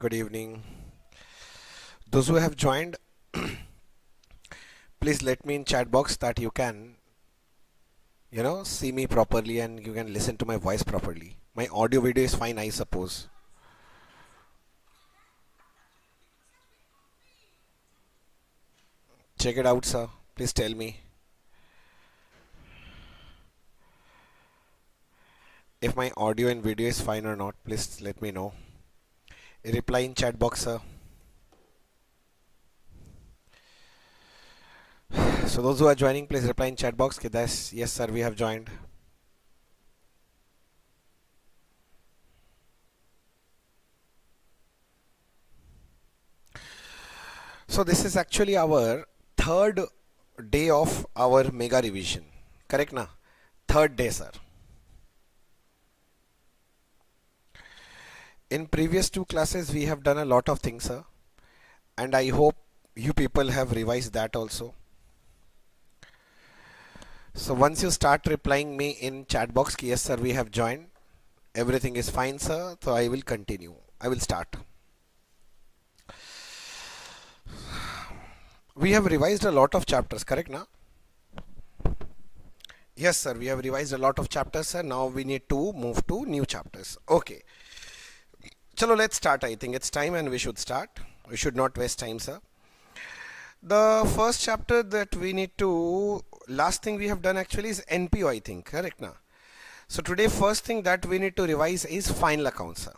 Good evening. Those who have joined, please let me in chat box that you can, see me properly and you can listen to my voice properly. My audio video is fine, I suppose. Check it out, sir. Please tell me if my audio and video is fine or not. Please let me know. Reply in chat box, sir. So those who are joining, please reply in chat box. Yes, sir, we have joined. So this is actually our third day of our mega revision. Correct na? Third day, sir. In previous two classes, we have done a lot of things, sir. And I hope you people have revised that also. So once you start replying me in chat box, yes sir, we have joined. Everything is fine, sir. So I will continue. I will start. We have revised a lot of chapters, correct na? Yes sir, we have revised a lot of chapters, sir. Now we need to move to new chapters. Okay. Chalo, let's start. I think it's time and we should start. We should not waste time, sir. The first chapter that we need to, last thing we have done actually is NPO, I think, correct na? So today first thing that we need to revise is final accounts, sir.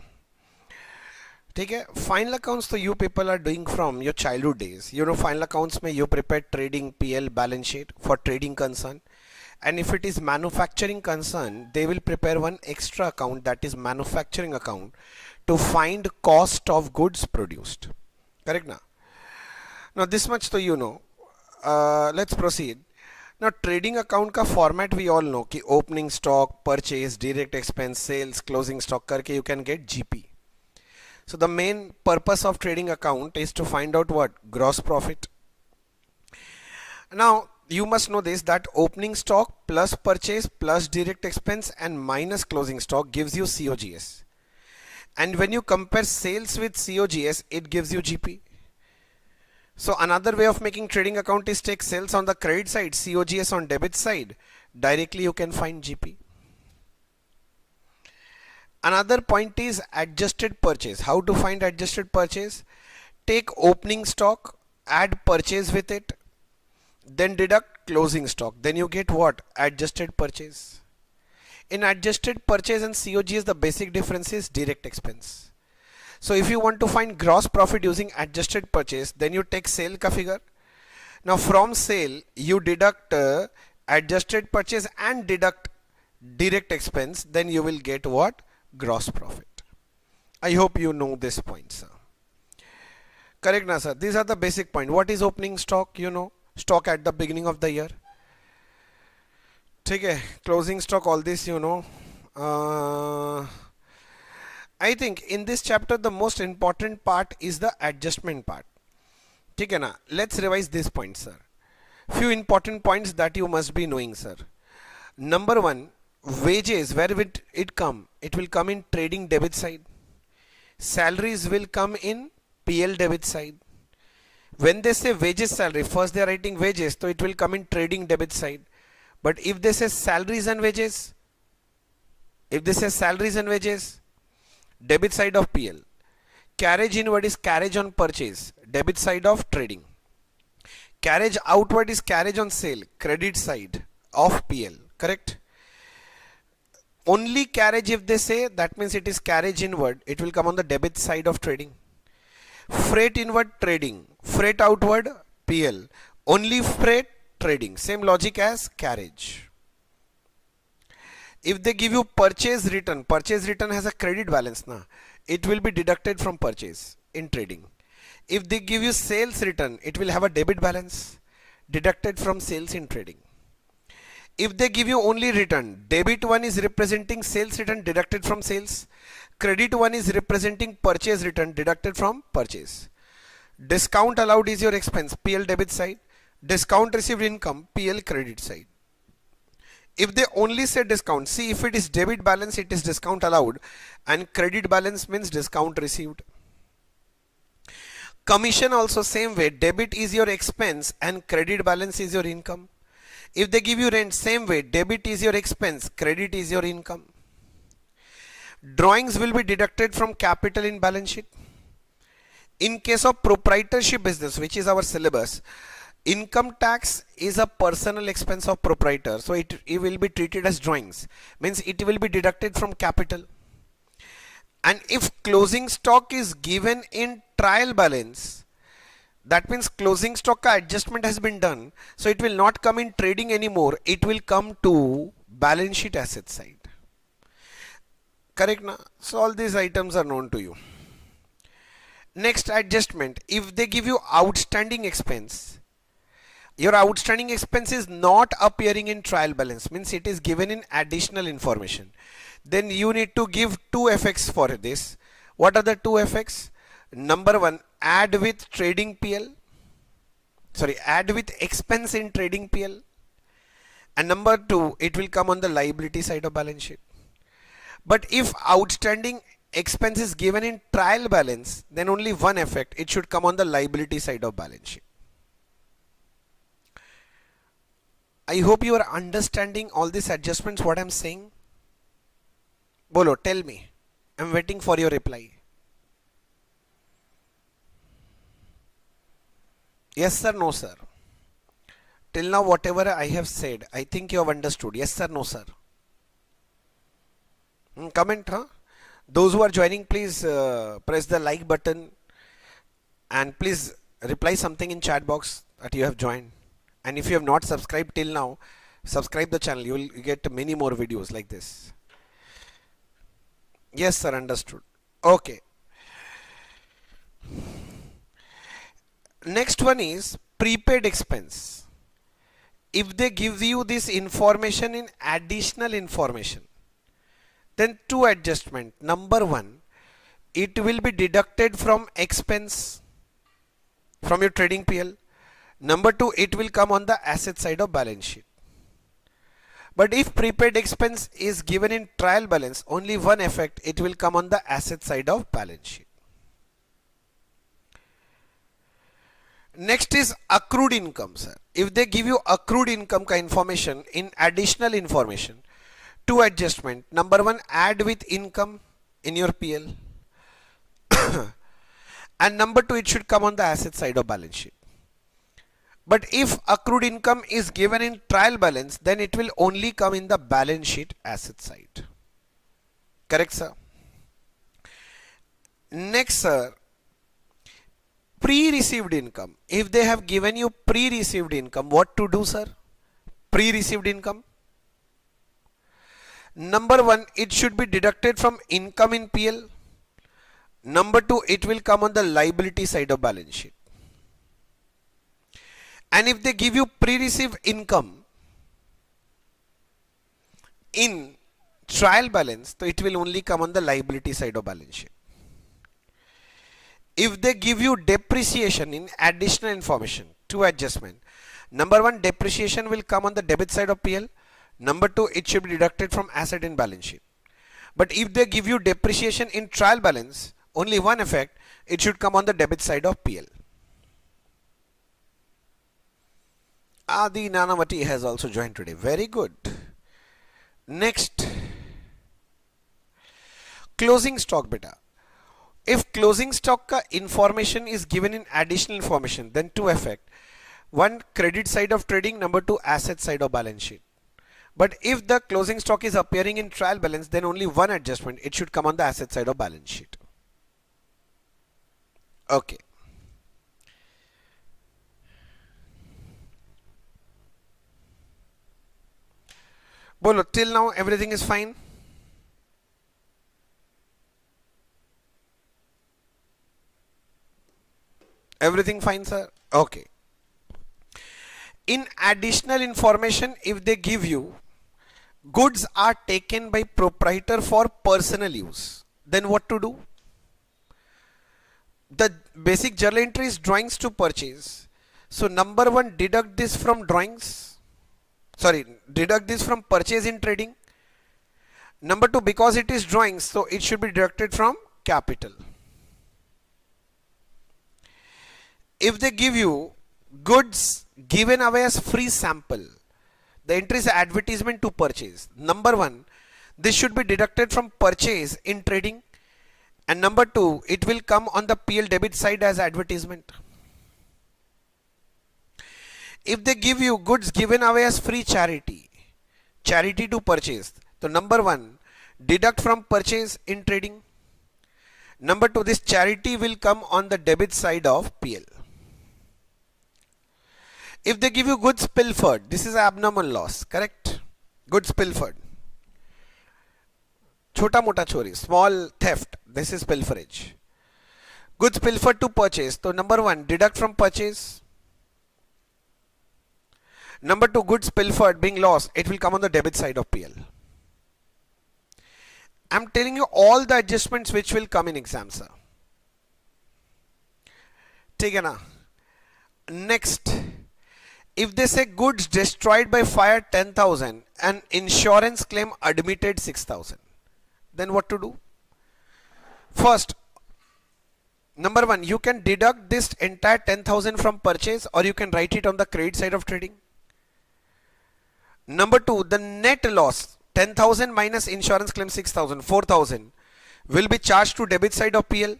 Okay, final accounts so you people are doing from your childhood days. You know, final accounts mein you prepare trading PL balance sheet for trading concern. And if it is manufacturing concern, they will prepare one extra account, that is manufacturing account, to find cost of goods produced. Correct na? Now this much so you know. Let's proceed. Now trading account ka format we all know ki opening stock, purchase, direct expense, sales, closing stock karke you can get GP. So the main purpose of trading account is to find out what? Gross profit. Now you must know this, that opening stock plus purchase plus direct expense and minus closing stock gives you COGS. And when you compare sales with COGS, it gives you GP. So another way of making trading account is take sales on the credit side, COGS on debit side. Directly you can find GP. Another point is adjusted purchase. How to find adjusted purchase? Take opening stock, add purchase with it, then deduct closing stock. Then you get what? Adjusted purchase. In adjusted purchase and COGS, the basic difference is direct expense. So if you want to find gross profit using adjusted purchase, then you take sale ka figure. Now from sale, you deduct adjusted purchase and deduct direct expense. Then you will get what? Gross profit. I hope you know this point, sir. Correct na, sir? These are the basic point. What is opening stock? You know, stock at the beginning of the year. Okay, closing stock, all this you know. I think in this chapter the most important part is the adjustment part. Okay, na? Let's revise this point, sir. Few important points that you must be knowing, sir. Number one, wages, where will it come? It will come in trading debit side. Salaries will come in PL debit side. When they say wages salary, first they are writing wages, so it will come in trading debit side. But if they say salaries and wages, debit side of PL. Carriage inward is carriage on purchase, debit side of trading. Carriage outward is carriage on sale, credit side of PL, correct? Only carriage if they say, that means it is carriage inward, it will come on the debit side of trading. Freight inward trading, freight outward PL. Only freight trading, same logic as carriage. If they give you purchase return has a credit balance, na? It will be deducted from purchase in trading. If they give you sales return, it will have a debit balance deducted from sales in trading. If they give you only return, debit one is representing sales return deducted from sales. Credit one is representing purchase return deducted from purchase. Discount allowed is your expense, PL debit side. Discount received income, PL credit side. If they only say discount, see if it is debit balance, it is discount allowed, and credit balance means discount received. Commission also same way, debit is your expense and credit balance is your income. If they give you rent, same way, debit is your expense, credit is your income. Drawings will be deducted from capital in balance sheet. In case of proprietorship business, which is our syllabus, income tax is a personal expense of proprietor, so it will be treated as drawings, means it will be deducted from capital. And if closing stock is given in trial balance, that means closing stock adjustment has been done, so it will not come in trading anymore, it will come to balance sheet asset side. Correct na? So all these items are known to you. Next, adjustment. If they give you outstanding expense, your outstanding expense is not appearing in trial balance, means it is given in additional information. Then you need to give two effects for this. What are the two effects? Number one, add with trading PL. Add with expense in trading PL. And number two, it will come on the liability side of balance sheet. But if outstanding expense is given in trial balance, then only one effect, it should come on the liability side of balance sheet. I hope you are understanding all these adjustments, what I am saying. Bolo, tell me. I am waiting for your reply. Yes sir, no sir. Till now whatever I have said, I think you have understood. Yes sir, no sir. Comment, huh? Those who are joining, please press the like button and please reply something in chat box that you have joined. And if you have not subscribed till now, subscribe the channel. You will get many more videos like this. Yes sir, understood. Okay. Next one is prepaid expense. If they give you this information in additional information, then two adjustment. Number one, it will be deducted from expense from your trading PL. Number two, it will come on the asset side of balance sheet. But if prepaid expense is given in trial balance, only one effect, it will come on the asset side of balance sheet. Next is accrued income, sir. If they give you accrued income ka information in additional information, two adjustment. Number one, add with income in your PL. And number two, it should come on the asset side of balance sheet. But if accrued income is given in trial balance, then it will only come in the balance sheet asset side. Correct, sir? Next, sir, pre-received income. If they have given you pre-received income, what to do, sir? Pre-received income. Number one, it should be deducted from income in PL. Number two, it will come on the liability side of balance sheet. And if they give you pre-received income in trial balance, so it will only come on the liability side of balance sheet. If they give you depreciation in additional information, two adjustment. Number one, depreciation will come on the debit side of PL. Number two, it should be deducted from asset in balance sheet. But if they give you depreciation in trial balance, only one effect, it should come on the debit side of PL. Adi Nanavati has also joined today. Very good. Next, closing stock beta. If closing stock ka information is given in additional information, then two effect. One, credit side of trading. Number two, asset side of balance sheet. But if the closing stock is appearing in trial balance, then only one adjustment. It should come on the asset side of balance sheet. Okay. Bolo, till now everything is fine? Everything fine, sir? Okay. In additional information, if they give you goods are taken by proprietor for personal use, then what to do? The basic journal entry is drawings to purchase. So number one, deduct this from drawings. Deduct this from purchase in trading. Number two, because it is drawings, so it should be deducted from capital. if they give you goods given away as free sample, the entry is advertisement to purchase. Number one, this should be deducted from purchase in trading, and number two, it will come on the PL debit side as advertisement. If they give you goods given away as free charity to purchase, so number one, deduct from purchase in trading. Number two, this charity will come on the debit side of PL. If they give you goods pilfered, this is abnormal loss, correct? Goods pilfered. Chota mota chori, small theft, this is pilferage. Goods pilfered to purchase, so number one, deduct from purchase. Number two, goods pilfered being lost, it will come on the debit side of PL. I'm telling you all the adjustments which will come in exam, sir. ठीक है ना? Next, if they say goods destroyed by fire 10,000 and insurance claim admitted 6,000, then what to do? First, number one, you can deduct this entire 10,000 from purchase, or you can write it on the credit side of trading. Number two, the net loss 10,000 minus insurance claim 6,000, 4,000 will be charged to debit side of PL.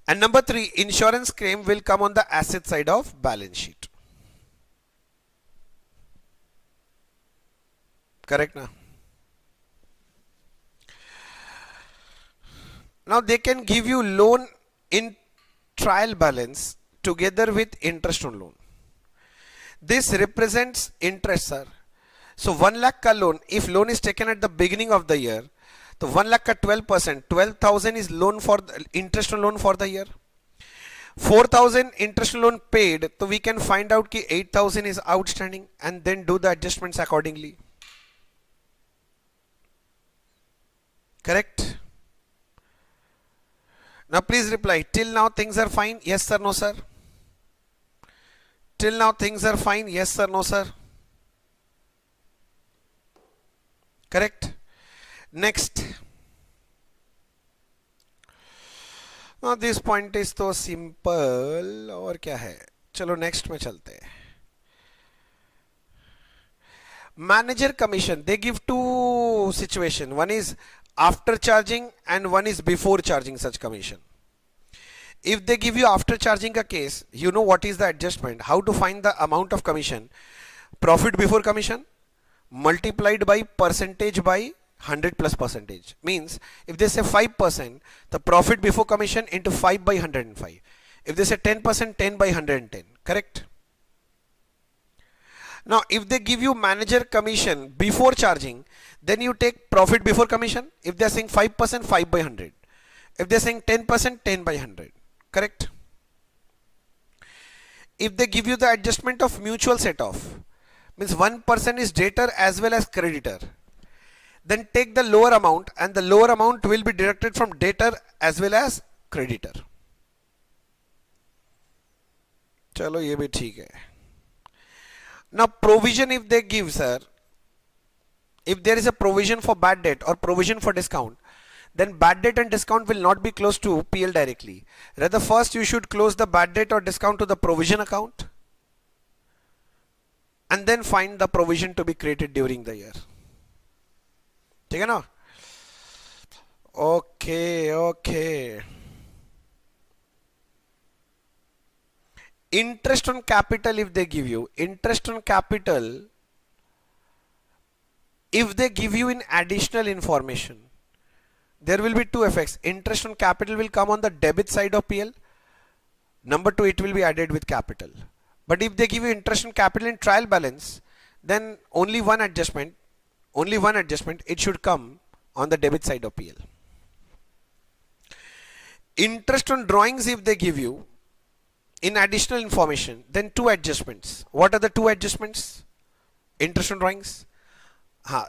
And number three, insurance claim will come on the asset side of balance sheet. Correct now? Now they can give you loan in trial balance together with interest on loan. This represents interest, sir. So 1 lakh ka loan, if loan is taken at the beginning of the year, so 1 lakh ka 12%, 12,000 is loan for the, interest on loan for the year. 4,000 interest on loan paid, so we can find out ki 8,000 is outstanding and then do the adjustments accordingly. Correct? Now please reply, till now things are fine, yes sir, no sir? Till now things are fine, yes sir, no sir? Correct? Next. Now this point is so simple, और क्या है? चलो next में चलते हैं. Manager commission, they give two situation. One is after charging and one is before charging such commission. If they give you after charging a case, you know what is the adjustment, how to find the amount of commission. Profit before commission multiplied by percentage by 100 plus percentage. Means if they say 5%, the profit before commission into 5 by 105. If they say 10%, 10 by 110. Correct? Now if they give you manager commission before charging, then you take profit before commission. If they are saying 5%, 5 by 100. If they are saying 10%, 10 by 100. Correct? If they give you the adjustment of mutual set off, means one person is debtor as well as creditor, then take the lower amount and the lower amount will be deducted from debtor as well as creditor. चलो ये भी ठीक है. Now provision if they give, sir, if there is a provision for bad debt or provision for discount, then bad debt and discount will not be closed to PL directly. Rather first you should close the bad debt or discount to the provision account and then find the provision to be created during the year. ठीक है ना? Okay. Interest on capital if they give you. Interest on capital if they give you in additional information. There will be two effects. Interest on capital will come on the debit side of PL. Number two, it will be added with capital. But if they give you interest on capital in trial balance, then only one adjustment, it should come on the debit side of PL. Interest on drawings if they give you in additional information, then two adjustments. What are the two adjustments? Interest on drawings.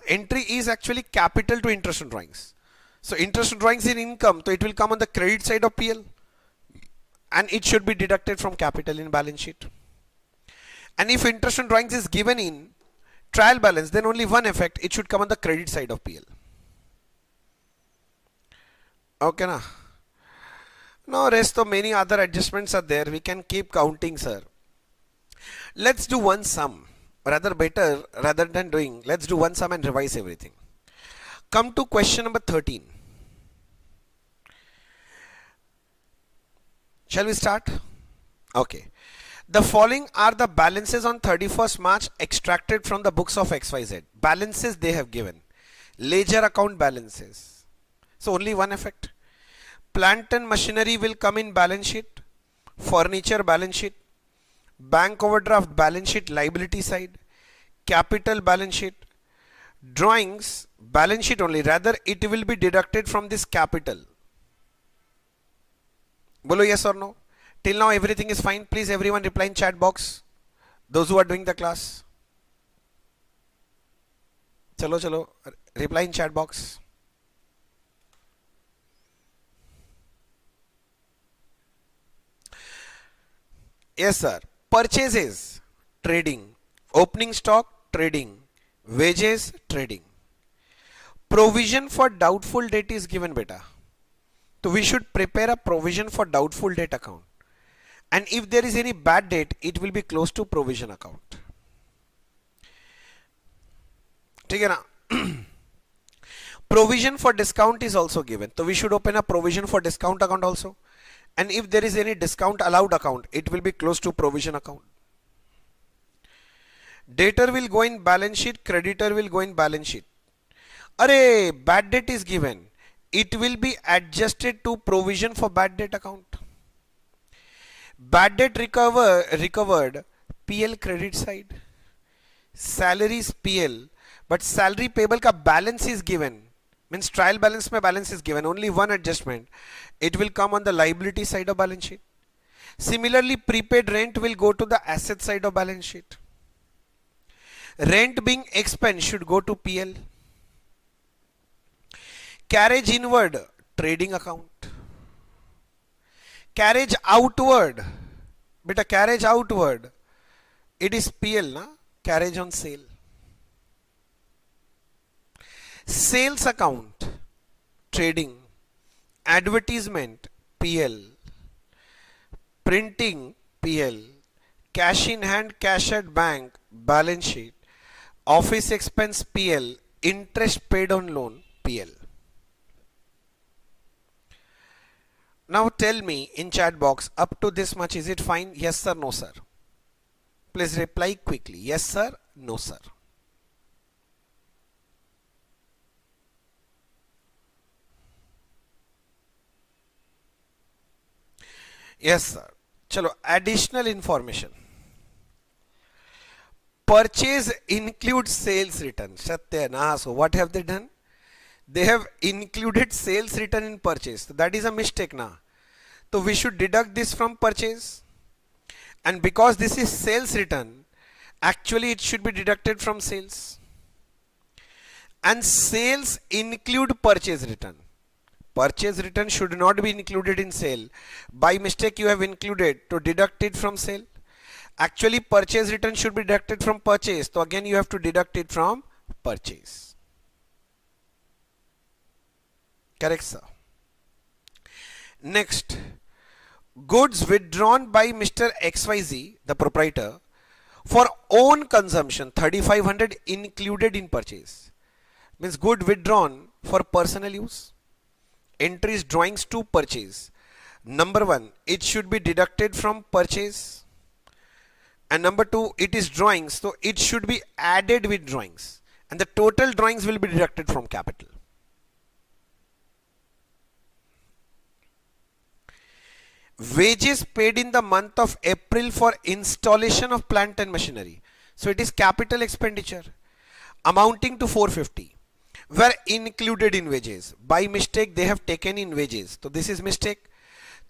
Entry is actually capital to interest on drawings. So interest on drawings in income, so it will come on the credit side of PL and it should be deducted from capital in balance sheet. And if interest on drawings is given in trial balance, then only one effect, it should come on the credit side of PL. Okay na? Now rest of many other adjustments are there. We can keep counting, sir. Let's do one sum. Rather than doing, let's do one sum and revise everything. Come to question number 13. Shall we start? Okay. The following are the balances on 31st March extracted from the books of XYZ. Balances they have given. Ledger account balances. So only one effect. Plant and machinery will come in balance sheet. Furniture balance sheet. Bank overdraft balance sheet liability side. Capital balance sheet. Drawings balance sheet only. Rather it will be deducted from this capital. Bolo yes or no? Till now everything is fine. Please everyone reply in chat box. Those who are doing the class. Chalo. Reply in chat box. Yes sir. Purchases, trading. Opening stock, trading. Wages, trading. Provision for doubtful debt is given, beta. So we should prepare a provision for doubtful debt account. And if there is any bad debt, it will be close to provision account. ठीक है ना? Provision for discount is also given. So we should open a provision for discount account also. And if there is any discount allowed account, it will be close to provision account. Debtor will go in balance sheet, creditor will go in balance sheet. Array, bad debt is given. It will be adjusted to provision for bad debt account. Bad debt recovered, PL credit side. Salaries PL, but salary payable ka balance is given. Means trial balance mein balance is given. Only one adjustment. It will come on the liability side of balance sheet. Similarly, prepaid rent will go to the asset side of balance sheet. Rent being expense should go to PL. Carriage inward, trading account. Carriage outward, beta carriage outward, it is PL, na? Carriage on sale. Sales account, trading. Advertisement, PL. Printing, PL. Cash in hand, cash at bank, balance sheet. Office expense, PL. Interest paid on loan, PL. Now tell me in chat box, up to this much, is it fine? Yes sir, no sir. Please reply quickly. Yes sir, no sir. Yes sir. Chalo, additional information. Purchase includes sales return. Satya, na. So what have they done? They have included sales return in purchase. So that is a mistake now. So we should deduct this from purchase. And because this is sales return, actually it should be deducted from sales. And sales include purchase return. Purchase return should not be included in sale. By mistake you have included to deduct it from sale. Actually purchase return should be deducted from purchase. So again you have to deduct it from purchase. Correct sir. Next, goods withdrawn by Mr. XYZ, the proprietor, for own consumption, 3500 included in purchase. Means good withdrawn for personal use. Entries drawings to purchase. Number one, it should be deducted from purchase. And number two, it is drawings, so it should be added with drawings. And the total drawings will be deducted from capital. Wages paid in the month of April for installation of plant and machinery. So it is capital expenditure amounting to 450 were included in wages. By mistake they have taken in wages. So this is mistake.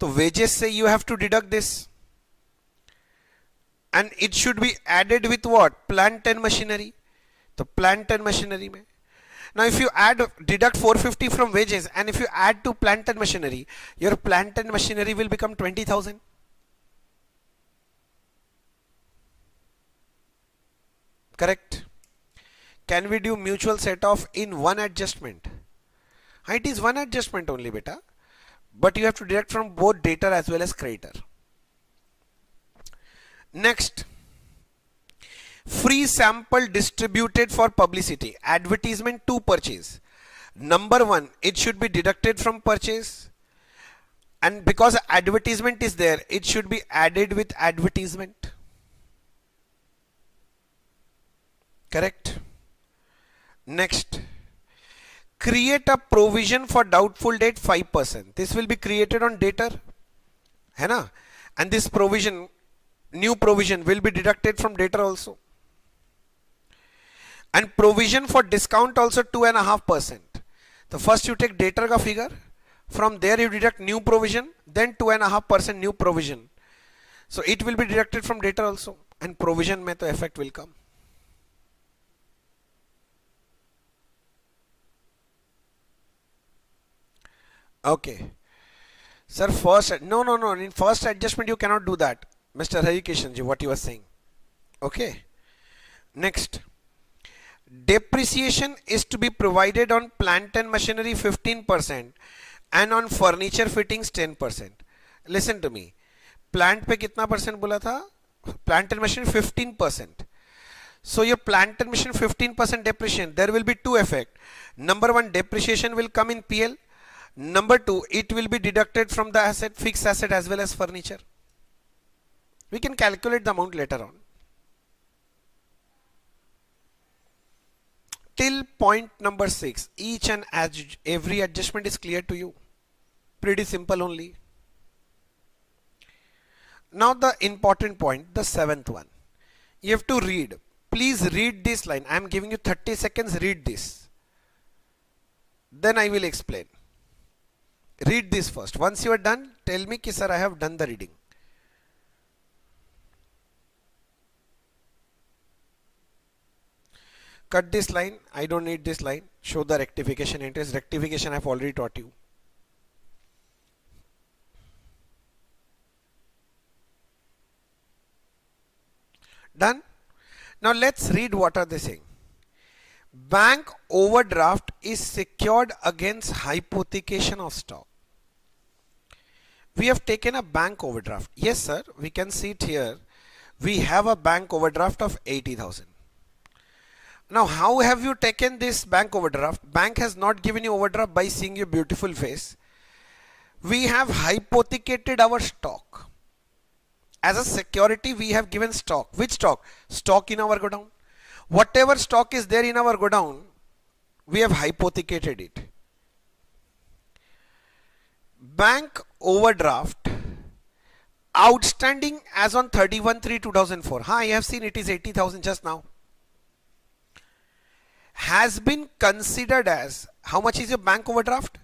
So wages say you have to deduct this. And it should be added with what? Plant and machinery. So plant and machinery mein. Now if you deduct 450 from wages and if you add to plant and machinery, your plant and machinery will become 20,000. Correct? Can we do mutual set off in one adjustment? It is one adjustment only, beta. but you have to deduct from both debtor as well as creditor. Next, free sample distributed for publicity, advertisement to purchase. Number one, it should be deducted from purchase, and because advertisement is there, it should be added with advertisement. Correct? Next, create a provision for doubtful debt 5%. This will be created on debtor, है ना? And this provision, new provision, will be deducted from debtor also. And provision for discount also 2.5%. So first you take debtor ka figure, from there you deduct new provision, then 2.5% new provision. So it will be deducted from debtor also, and provision mein to effect will come. Okay. Sir, first, no. In first adjustment you cannot do that. Mr. Harikishan ji, what you are saying. Okay. Next. Depreciation is to be provided on plant and machinery 15% and on furniture fittings 10%. Listen to me. Plant पे कितना percent बोला था? Plant and machinery 15%. So your plant and machinery 15% depreciation. There will be two effects. Number one, depreciation will come in PL. Number two, it will be deducted from the asset, fixed asset as well as furniture. We can calculate the amount later on. Till point number 6, each and every adjustment is clear to you. Pretty simple only. Now the important point, the 7th one. You have to read. Please read this line. I am giving you 30 seconds, read this. Then I will explain. Read this first. Once you are done, tell me ki sir I have done the reading. Cut this line. I don't need this line. Show the rectification entries. Rectification I have already taught you. Done? Now let's read what are they saying. Bank overdraft is secured against hypothecation of stock. We have taken a bank overdraft. Yes sir, we can see it here. We have a bank overdraft of 80,000. Now how have you taken this bank overdraft? Bank has not given you overdraft by seeing your beautiful face. We have hypothecated our stock. As a security we have given stock. Which stock? Stock in our godown. Whatever stock is there in our godown, we have hypothecated it. Bank overdraft outstanding as on 31/3/2004. I have seen it is 80,000 just now. Has been considered as, how much is your bank overdraft?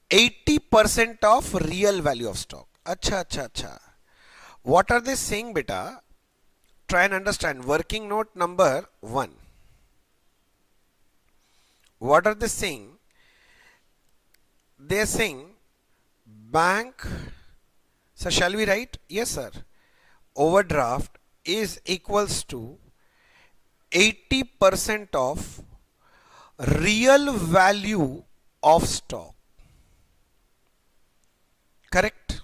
80% of real value of stock. Acha. What are they saying, beta? Try and understand. Working note number 1. What are they saying? They are saying bank. So shall we write? Yes sir. Overdraft is equals to 80% of real value of stock. Correct?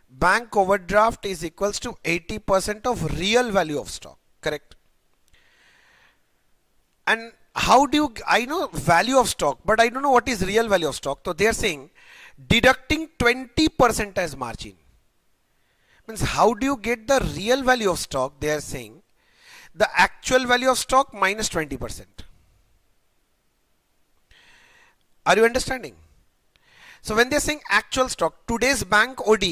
Bank overdraft is equals to 80% of real value of stock. Correct? And how do you, I know value of stock, but I don't know what is real value of stock. So they are saying deducting 20% as margin. Means how do you get the real value of stock? They are saying the actual value of stock minus 20%. Are you understanding? So when they are saying actual stock, today's bank OD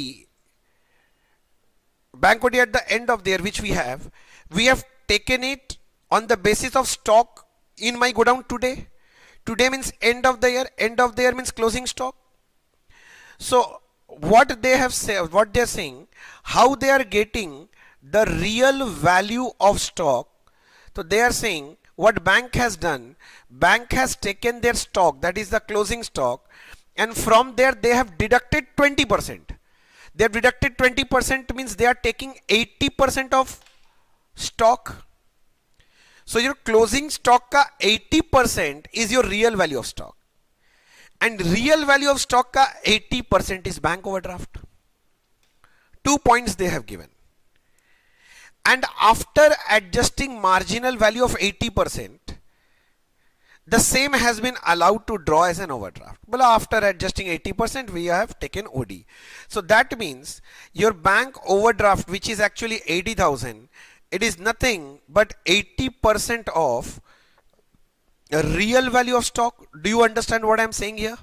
at the end of the year which we have taken it on the basis of stock in my godown today. Today means end of the year means closing stock. So what they have said, what they are saying, how they are getting the real value of stock. So they are saying what bank has done, bank has taken their stock, that is the closing stock, and from there they have deducted 20%. They have deducted 20% means they are taking 80% of stock. So your closing stock ka 80% is your real value of stock. and real value of stock का 80% is bank overdraft. 2 points they have given. And after adjusting marginal value of 80%, the same has been allowed to draw as an overdraft. But after adjusting 80%, we have taken OD. So that means your bank overdraft, which is actually 80,000, it is nothing but 80% of the real value of stock. Do you understand what I am saying here?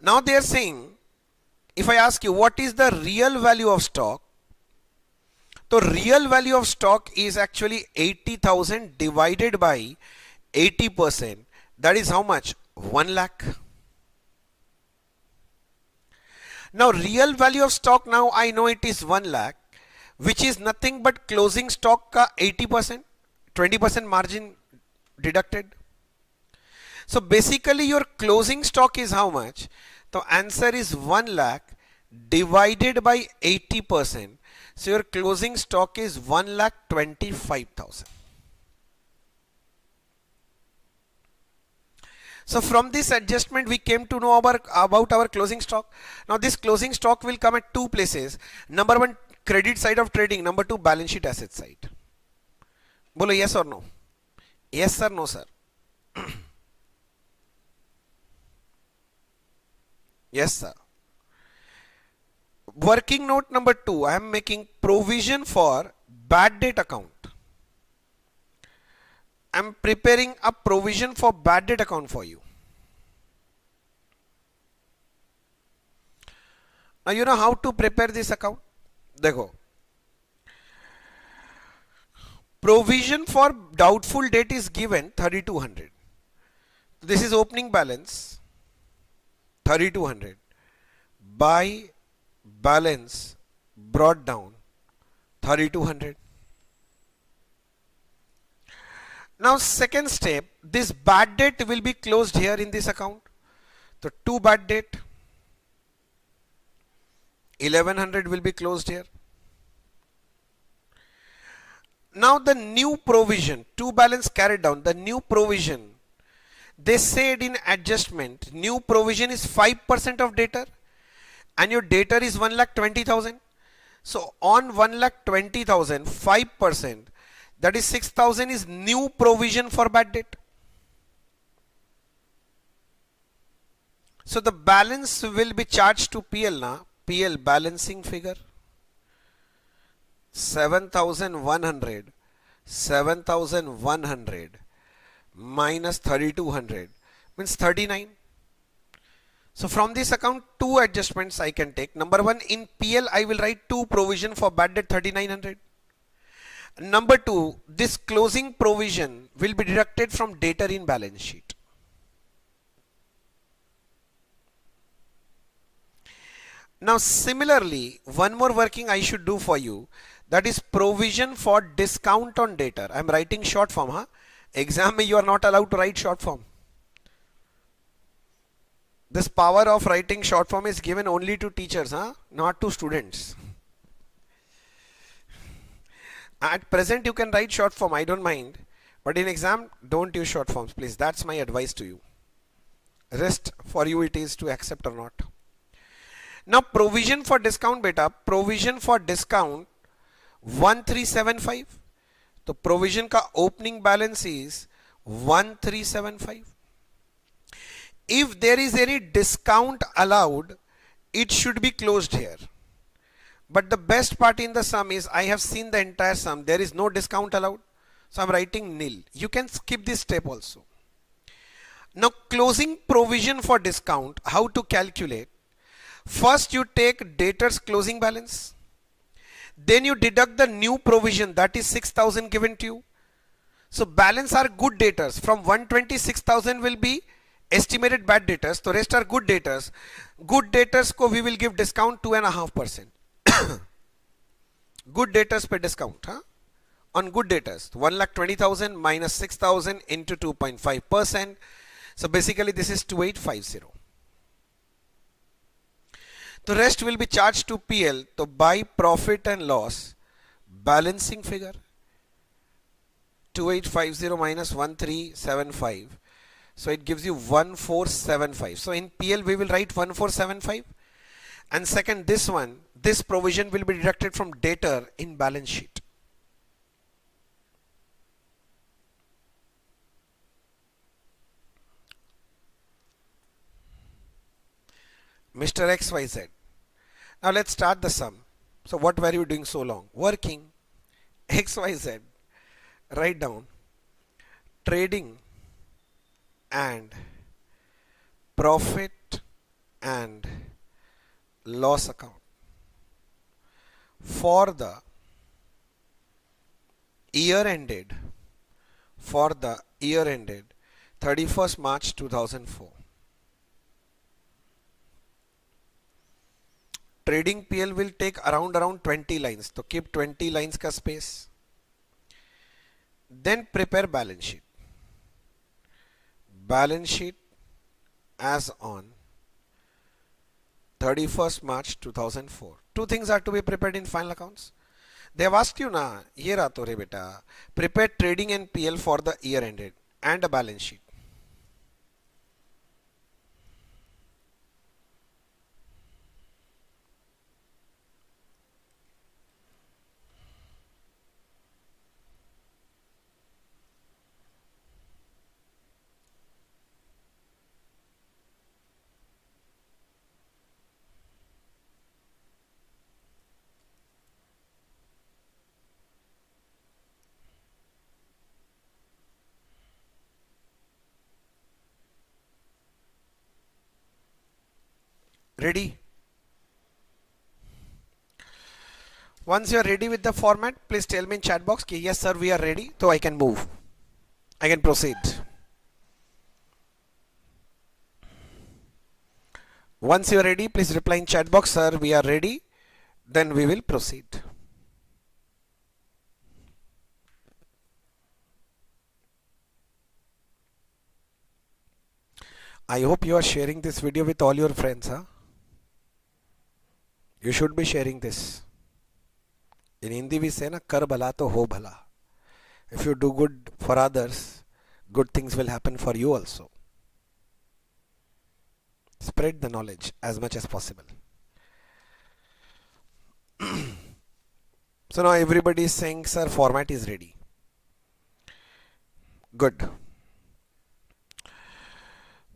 Now they are saying, if I ask you what is the real value of stock, the real value of stock is actually 80,000 divided by 80%. That is how much? 1 lakh. Now real value of stock, now I know it is 1 lakh, which is nothing but closing stock ka 80%, 20% margin deducted. So basically your closing stock is how much? The answer is 1 lakh divided by 80%. So your closing stock is 1,25,000. So from this adjustment we came to know about our closing stock. Now this closing stock will come at two places. Number one, credit side of trading. Number two, balance sheet asset side. Bolo yes or no? Yes sir, no sir. Yes sir. Working note number 2, I am making provision for bad debt account. I am preparing a provision for bad debt account for you. Now you know how to prepare this account? Dekho. Provision for doubtful debt is given 3200. This is opening balance 3200 by balance brought down 3200. Now second step, this bad debt will be closed here in this account. So 2 bad debt 1100 will be closed here. Now the new provision, 2 balance carried down, the new provision, they said in adjustment, new provision is 5% of debtor and your debtor is 1,20,000. So on 1,20,000, 5%, that is 6,000 is new provision for bad debt. So the balance will be charged to PL now. PL balancing figure 7,100 minus 3,200 means 39. So from this account 2 adjustments I can take. Number 1, in PL I will write 2 provision for bad debt 3,900. Number 2, this closing provision will be deducted from debtor in balance sheet. Now similarly, one more working I should do for you, that is provision for discount on debtor. I am writing short form. Huh? Exam you are not allowed to write short form. This power of writing short form is given only to teachers, huh? Not to students. At present you can write short form, I don't mind, but in exam don't use short forms please. That's my advice to you. Rest for you it is to accept or not. Now provision for discount beta, provision for discount 1375. The provision ka opening balance is 1375. If there is any discount allowed, it should be closed here. But the best part in the sum is I have seen the entire sum. There is no discount allowed. So I am writing nil. You can skip this step also. Now closing provision for discount, how to calculate? First you take debtor's closing balance. Then you deduct the new provision, that is 6,000 given to you. So balance are good debtors. From 126,000 will be estimated bad debtors. So rest are good debtors. Good debtors ko we will give discount 2.5%. Good debtors per discount. Huh? On good debtors, 1,20,000 minus 6,000 into 2.5%. So basically this is 2850. The rest will be charged to PL. So by profit and loss, balancing figure 2850 minus 1375 So it gives you 1475. So in PL we will write 1475. And second, this one, this provision will be deducted from debtor in balance sheet. Mr. XYZ. Now let's start the sum. So what were you doing so long? Working. XYZ. Write down. Trading and profit and loss account for the year ended 31st March 2004. Trading PL will take around 20 lines. So keep 20 lines ka space. Then prepare balance sheet. Balance sheet as on 31st March 2004. Two things are to be prepared in final accounts. They have asked you na, ye raha to re beta, prepare trading and PL for the year ended and a balance sheet. Ready? Once you are ready with the format, please tell me in chat box ki yes sir we are ready, so I can move. I can proceed. Once you are ready, please reply in chat box, sir we are ready, then we will proceed. I hope you are sharing this video with all your friends. Huh? You should be sharing this. In Hindi we say na, kar bhala to ho bhala. If you do good for others, good things will happen for you also. Spread the knowledge as much as possible. So now everybody is saying, sir, format is ready. Good.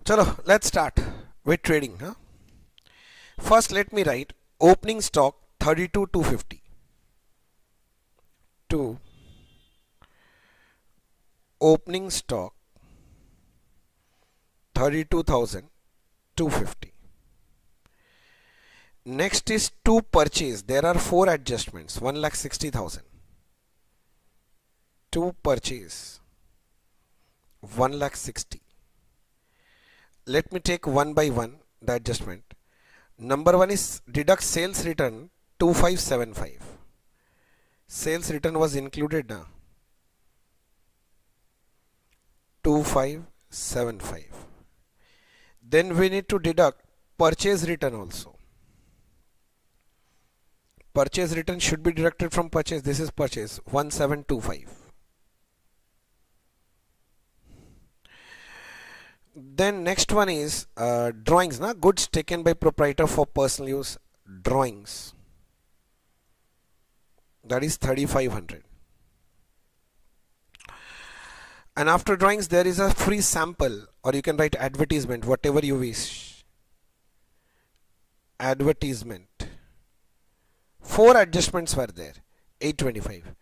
Chalo, let's start with trading. Huh? First, let me write opening stock 32,250 to opening stock 32,250. Next is to purchase. There are 4 adjustments. 1,60,000. To purchase 1,60,000. Let me take one by one the adjustment. Number 1 is deduct sales return 2575. Sales return was included now. 2575. Then we need to deduct purchase return also. Purchase return should be deducted from purchase. This is purchase 1725. Then next one is drawings, na? Goods taken by proprietor for personal use. Drawings. That is 3500. And after drawings there is a free sample, or you can write advertisement, whatever you wish. Advertisement. 4 adjustments were there. 825.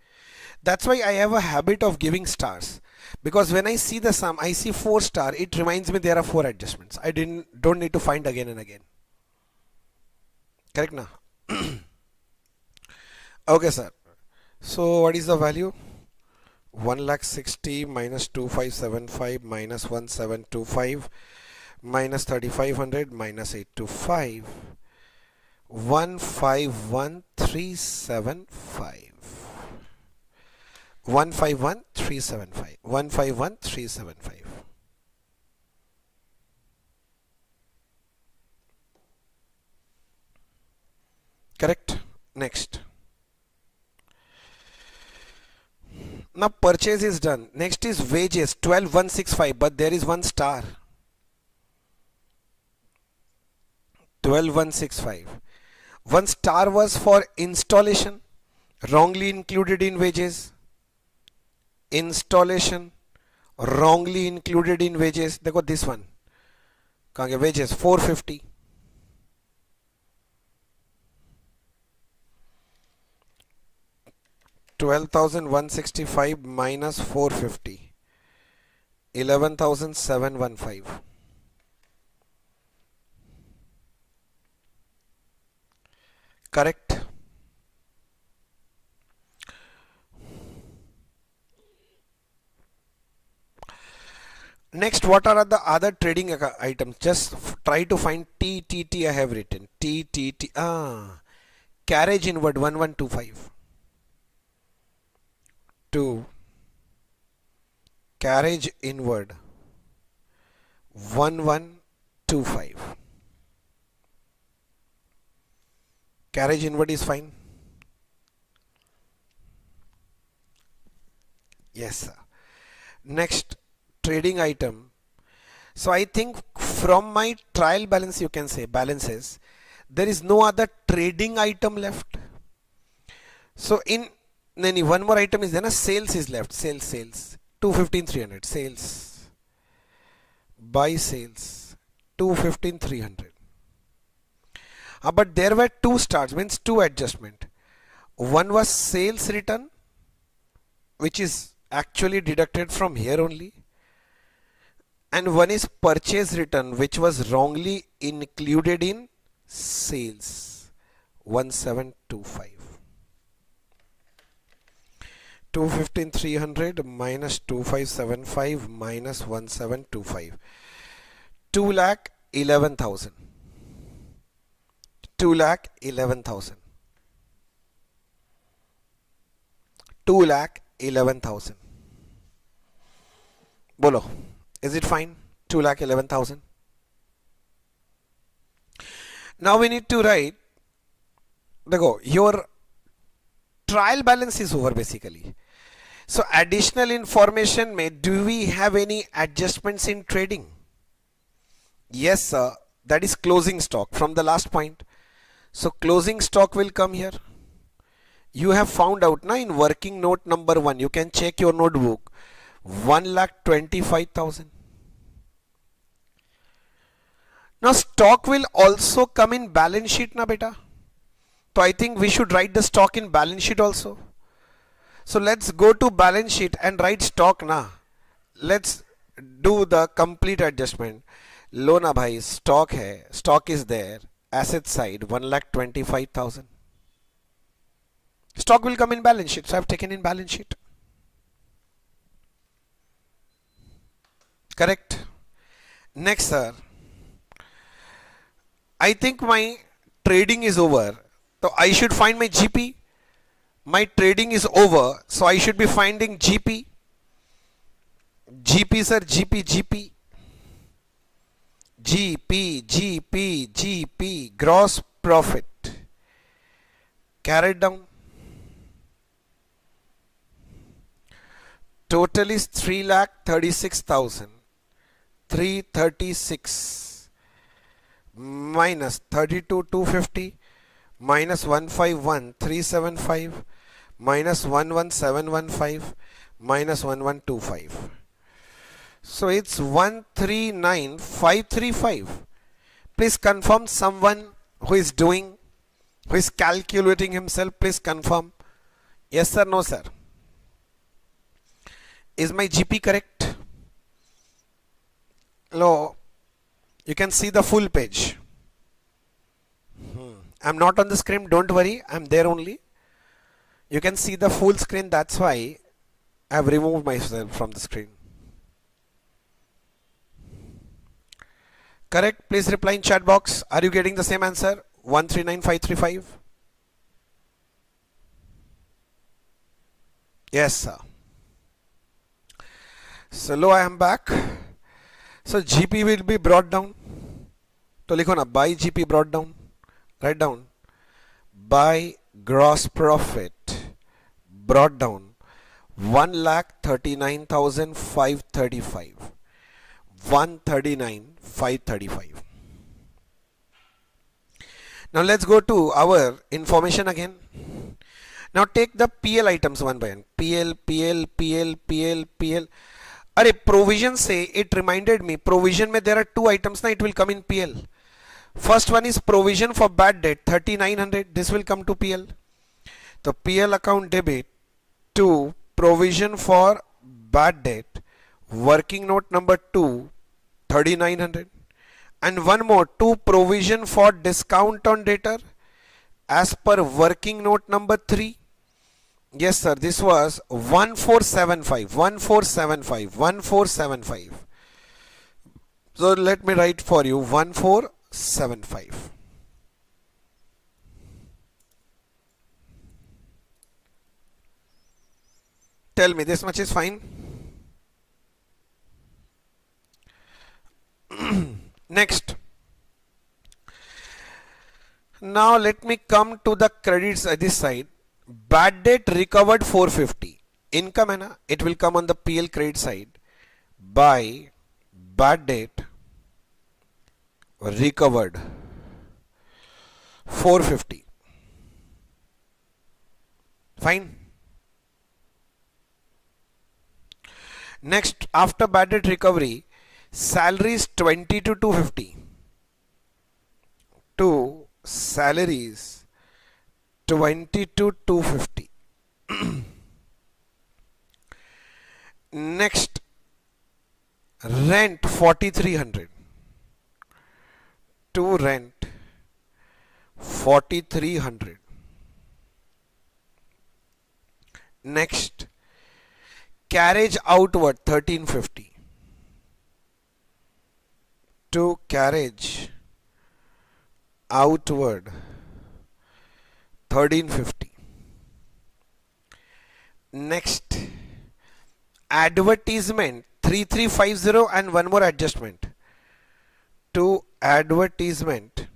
That's why I have a habit of giving stars. Because when I see the sum, I see 4 star. It reminds me there are 4 adjustments. I don't need to find again and again. Correct na? Okay, sir. So what is the value? 1,60,000 minus 2575 minus 1725 minus 3500 minus 825. 151375. 151375. 151375. Correct. Next. Now purchase is done. Next is wages, 12,165, but there is one star. 12,165. One star was for installation, wrongly included in wages. Installation, wrongly included in wages. देखो this one. कहाँ गया wages 450. 12,165 minus 450. 11,715. Correct. Next, what are the other trading items? Just try to find TTT. I have written TTT. Carriage inward 1125. 2. Carriage inward 1125. Carriage inward is fine. Yes, sir. Next, trading item. So I think from my trial balance, you can say balances, there is no other trading item left. So in one more item is there, sales is left. Sales 215,300. Sales buy sales 215,300. But there were two starts, means two adjustment. One was sales return, which is actually deducted from here only, and one is purchase return, which was wrongly included in sales 1725. 215,300 minus 2575 minus 1725. 2,11,000. 2,11,000. 2,11,000. Bolo. Is it fine? 2,11,000. Now we need to write. देखो, your trial balance is over basically. So additional information में do we have any adjustments in trading? Yes, sir. That is closing stock from the last point. So closing stock will come here. You have found out now in working note number 1. You can check your notebook. 1,25,000. Now stock will also come in balance sheet na beta. So I think we should write the stock in balance sheet also. So let's go to balance sheet and write stock na. Let's do the complete adjustment. लो ना भाई, stock है, stock is there, asset side 1,25,000. Stock will come in balance sheet, so I have taken in balance sheet. Correct. Next, sir, I think my trading is over, so I should find my GP. My trading is over, so I should be finding GP. GP, sir, GP. GP, gross profit, carried down. Total is 3,36,000. 336 minus 32,250 minus 151,375 minus 11715 minus 1125. So it's 139,535. Please confirm, someone who is calculating himself, please confirm. Yes sir, no sir. Is my GP correct? No. You can see the full page. I'm not on the screen, don't worry, I'm there only. You can see the full screen, that's why I have removed myself from the screen. Correct? Please reply in chat box. Are you getting the same answer? 139,535. Yes, sir. So, I am back. So, GP will be brought down. So, likho na, by GP brought down. Write down. By gross profit brought down 1,39,535. 139,535. Now let's go to our information again. Now take the PL items one by one. PL, PL, PL, PL, PL. Arey, provision say, it reminded me, provision mein there are two items, na, it will come in PL. First one is provision for bad debt, 3,900. This will come to PL. The PL account debit to provision for bad debt, working note number 2, 3,900. And one more, to provision for discount on debtor as per working note number 3. Yes sir, this was 1475, 1475, 1475. So let me write for you 1475. Tell me, this much is fine? Next. Now let me come to the credits at this side. Bad debt recovered 450. Income है ना? It will come on the PL credit side by bad debt recovered 450. Fine. Next, after bad debt recovery, salaries 20 to 250. To salaries 20 to 250. Next, rent 4,300. To rent 4,300. Next, carriage outward 1,350. To carriage outward 1,350. Next, advertisement 3,350 and one more adjustment. To advertisement,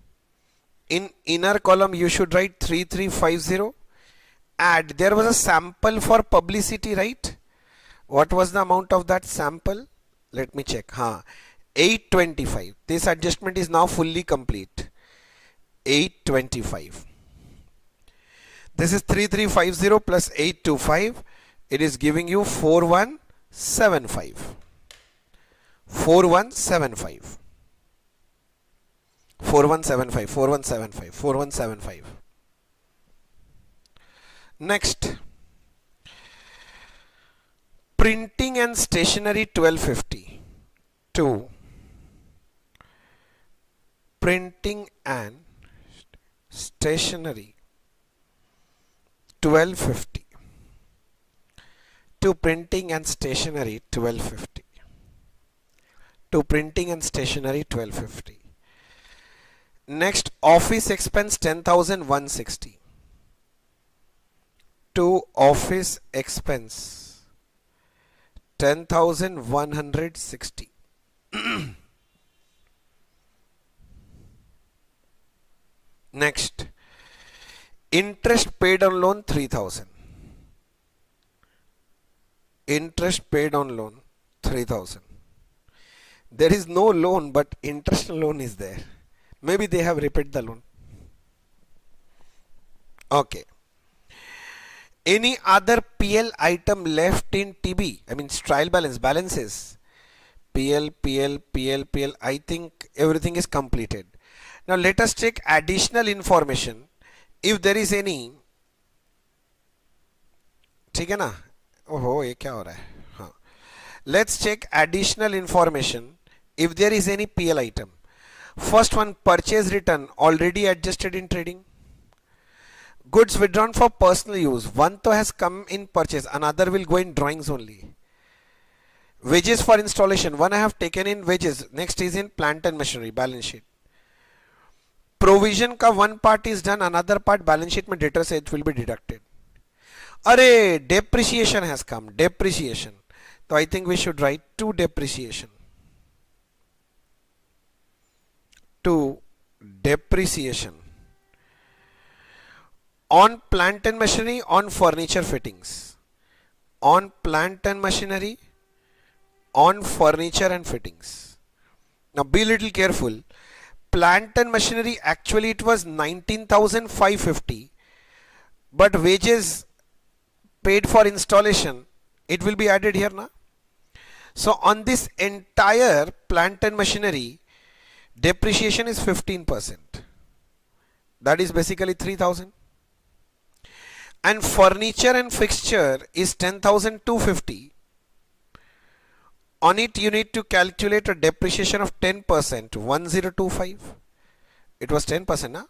in inner column you should write 3,350. Add, there was a sample for publicity, right? What was the amount of that sample? Let me check. 825. This adjustment is now fully complete. 825. This is 3,350 plus 825. It is giving you 4,175. 4,175. 4,175. 4,175. 4,175. Next, printing and stationery 1,250. To printing and stationery 1,250. To printing and stationery 1,250. To printing and stationery 1,250. Next, office expense 10,160. To office expense 10,160. Next, interest paid on loan 3,000. Interest paid on loan 3,000. There is no loan, but interest loan is there. Maybe they have repaid the loan. Okay. Any other PL item left in TB? I mean trial balance, balances. PL, PL, PL, PL. I think everything is completed. Now let us check additional information. If there is any, ठीक है ना? ओहो ये क्या हो रहा है? हाँ. Let's check additional information. If there is any PL item. First one, purchase return already adjusted in trading. Goods withdrawn for personal use. One to has come in purchase, another will go in drawings only. Wages for installation. One I have taken in wages. Next is in plant and machinery, balance sheet. Provision ka one part is done, another part balance sheet mein debtor se it will be deducted. Arey, depreciation has come. Depreciation. So I think we should write to depreciation. To depreciation. On plant and machinery, on furniture fittings. on plant and machinery, on furniture and fittings. Now be little careful. Plant and machinery, actually it was 19,550, but wages paid for installation, it will be added here now. So on this entire plant and machinery, depreciation is 15%. That is basically 3,000. And furniture and fixture is 10,250. On it you need to calculate a depreciation of 10%, 1025. It was 10%, huh?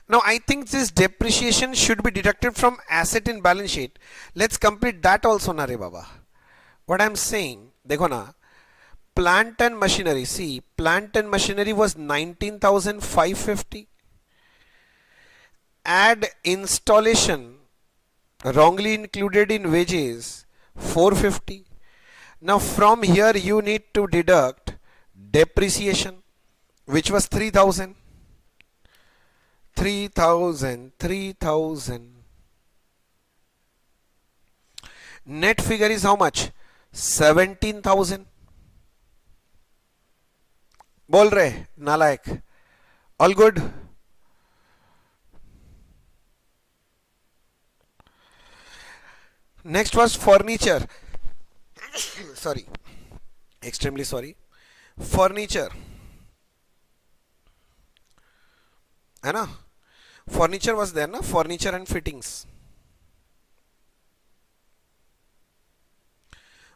Now I think this depreciation should be deducted from asset in balance sheet. Let's complete that also na re baba. What I am saying, dekho na, plant and machinery, see, plant and machinery was 19,550. Add installation wrongly included in wages 450. Now from here you need to deduct depreciation, which was 3,000. 3,000. Net figure is how much? 17,000. Bol rahe nalayak. All good? Next was furniture. Sorry. Extremely sorry. Furniture. है ना? Furniture was there na? Furniture and fittings.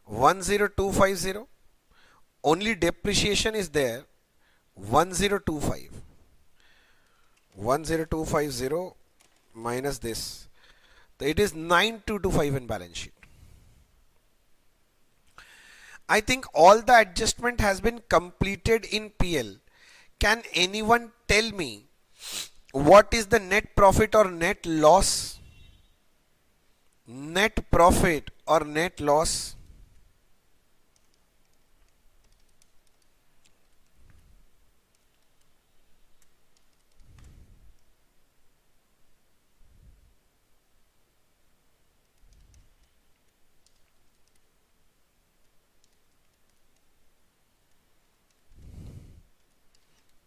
10250. Only depreciation is there. 1025. 10250 minus this. So it is 9225 in balance sheet. I think all the adjustment has been completed in PL. Can anyone tell me what is the net profit or net loss? Net profit or net loss?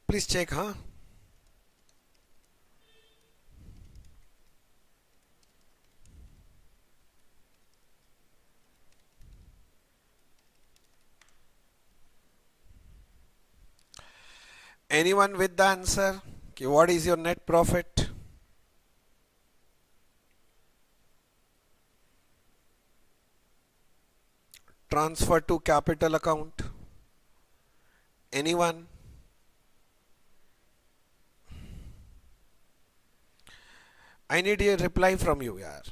Please check, huh? Anyone with the answer? Okay, what is your net profit? Transfer to capital account. Anyone? I need a reply from you, yaar.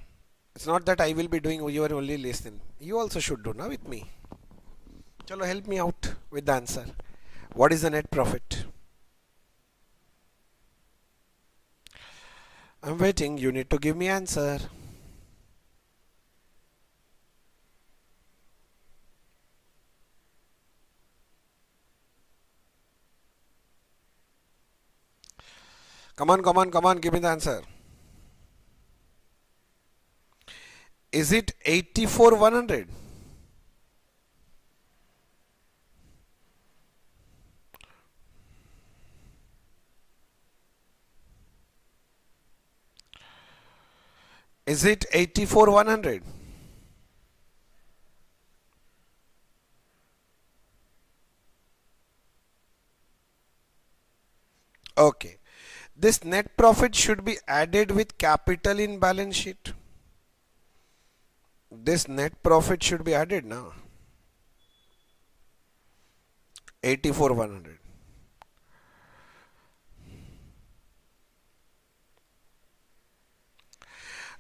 It's not that I will be doing, you are only listening. You also should do now with me. Chalo, help me out with the answer. What is the net profit? I'm waiting. You need to give me answer. Come on, give me the answer. Is it 84,100? Is it 84,100? Okay. This net profit should be added with capital in balance sheet. This net profit should be added now. 84,100.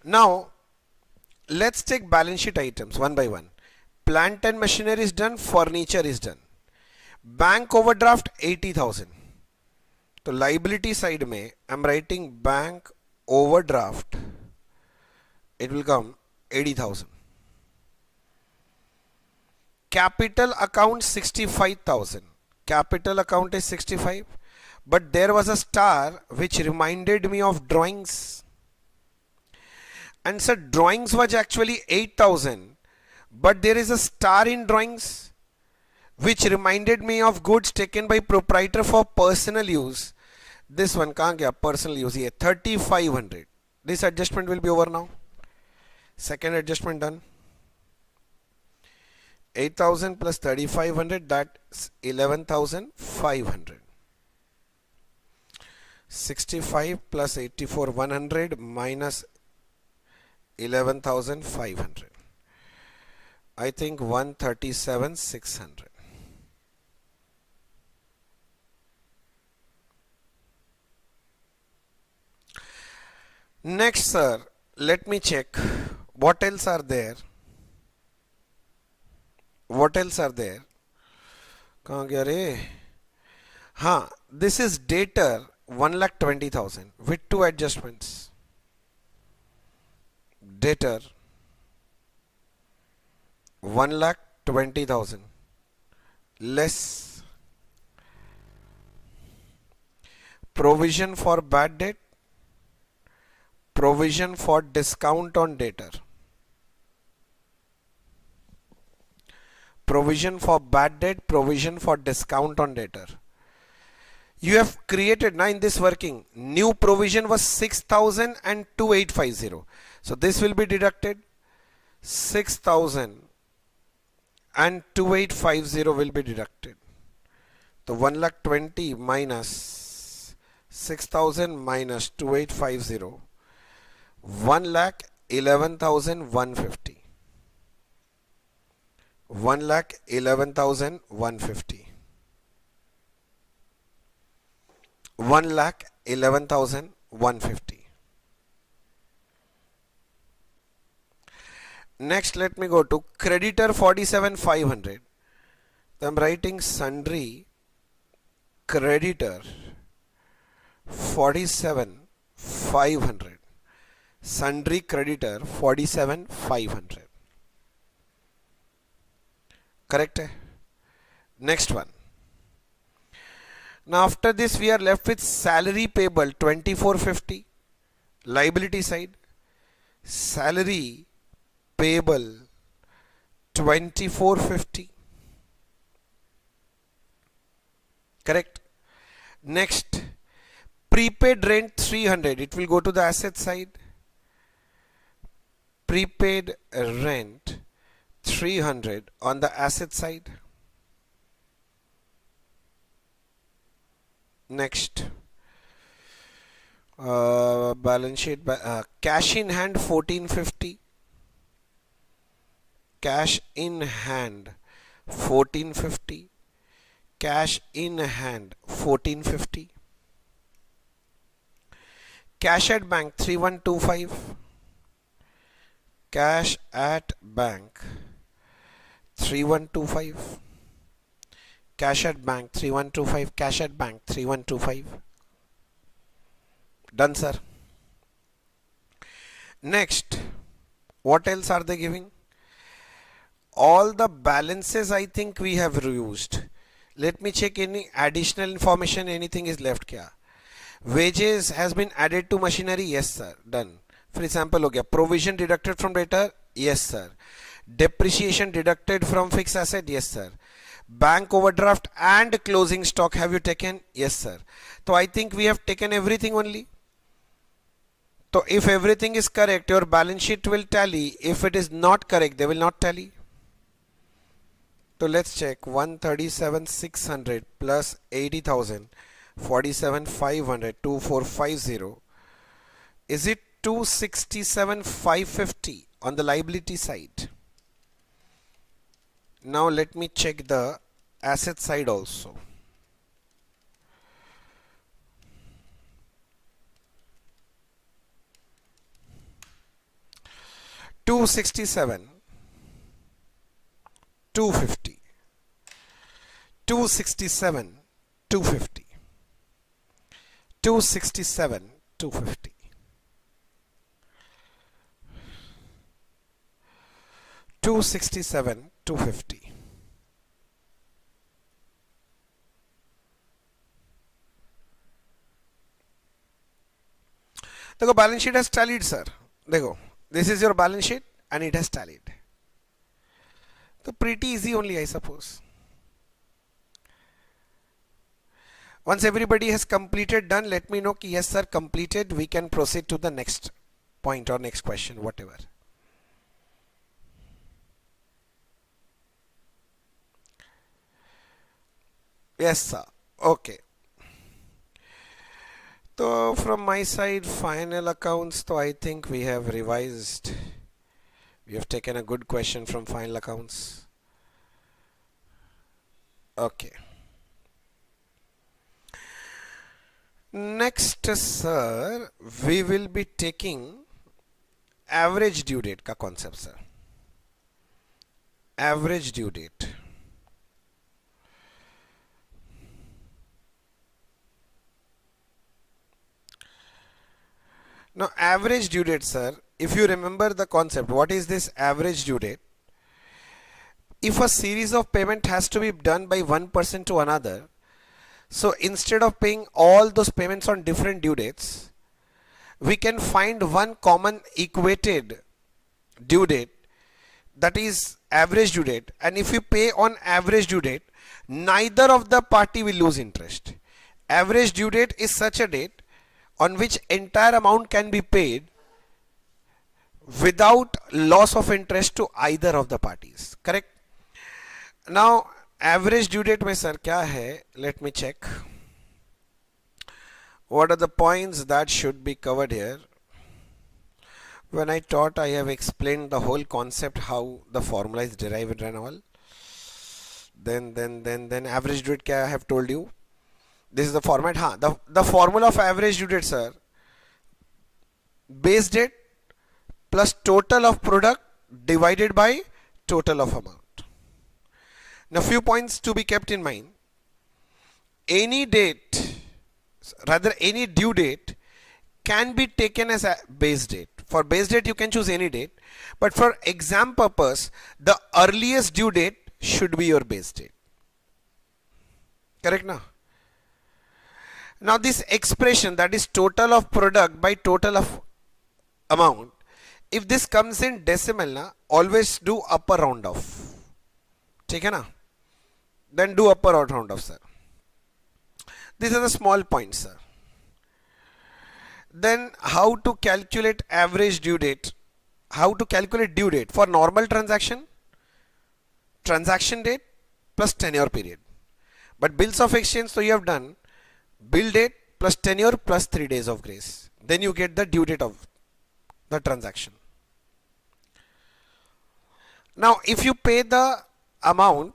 Now, let's take balance sheet items one by one. Plant and machinery is done, furniture is done. Bank overdraft 80,000. So liability side mein, I'm writing bank overdraft. It will come 80,000. Capital account 65,000. Capital account is 65. But there was a star which reminded me of drawings. And sir, drawings was actually 8,000, but there is a star in drawings which reminded me of goods taken by proprietor for personal use. This one kahan gaya? Personal use here, 3,500. This adjustment will be over now. Second adjustment done. 8,000 plus 3,500, that's 11,500. 65 plus 84, 100 minus 11,500. I think 137,600. Next, sir, let me check what else are there. What else are there? कहाँ गया रे? हाँ, this is dater 1,20,000 with two adjustments. Dater 1,20,000 less provision for bad debt, provision for discount on dater. Provision for bad debt, provision for discount on dater. You have created now in this working, new provision was 6,000 and 2,850. So this will be deducted. 6,000 and 2,850 will be deducted. So 1,20,000 minus 6,000 minus 2,850, 1,11,150. 1,11,150. 1,11,150. Next, let me go to creditor 47,500. So I'm writing sundry creditor 47,500. Sundry creditor 47,500. Correct? Next one. Now after this we are left with salary payable 2450. Liability side. Salary payable 2450. Correct? Next, prepaid rent 300. It will go to the asset side. Prepaid rent 300 on the asset side. Next, balance sheet, cash in hand 1450. Cash in hand 1450. Cash in hand 1450. Cash at bank 3125. Cash at bank 3125. Cash at bank 3125. Cash at bank 3125. Done, sir. Next, what else are they giving? All the balances I think we have used. Let me check any additional information, anything is left kya. Wages has been added to machinery, yes sir, done. For example, हो गया. Provision deducted from debtor, yes sir. Depreciation deducted from fixed asset, yes sir. Bank overdraft and closing stock have you taken? Yes sir. So I think we have taken everything only. So if everything is correct, your balance sheet will tally. If it is not correct, they will not tally. So let's check 137,600 plus 80,000, 47,500, 2450. Is it 267,550 on the liability side? Now let me check the asset side also. $267,250. 267,250. 267,250. 267,250. देखो balance sheet has tallied sir. देखो This is your balance sheet and it has tallied. So pretty easy only, I suppose. Once everybody has completed, done, let me know कि yes sir, completed. We can proceed to the next point or next question, whatever. Yes sir. Okay. So from my side, final accounts, so I think we have revised. We have taken a good question from final accounts. Okay. Next, sir, we will be taking average due date का concept, sir. Average due date. Now, average due date, sir, if you remember the concept, what is this average due date? If a series of payment has to be done by one person to another, so instead of paying all those payments on different due dates, we can find one common equated due date, that is average due date, and if you pay on average due date, neither of the party will lose interest. Average due date is such a date on which entire amount can be paid without loss of interest to either of the parties. Correct? Now, average due date में sir क्या है? Let me check. What are the points that should be covered here? When I taught, I have explained the whole concept, how the formula is derived and all. Then average due date क्या I have told you. This is the format. The formula of average due date, sir. Base date plus total of product divided by total of amount. Now, few points to be kept in mind. Any date, rather any due date, can be taken as a base date. For base date, you can choose any date. But for exam purpose, the earliest due date should be your base date. Correct now? Now this expression, that is total of product by total of amount, if this comes in decimal na, always do upper round off. ठीक है ना? Then do upper round off, sir. These are the small points, sir. Then how to calculate average due date? How to calculate due date for normal transaction? Transaction date plus tenure period. But bills of exchange, so you have done bill date plus tenure plus 3 days of grace. Then you get the due date of the transaction. Now, if you pay the amount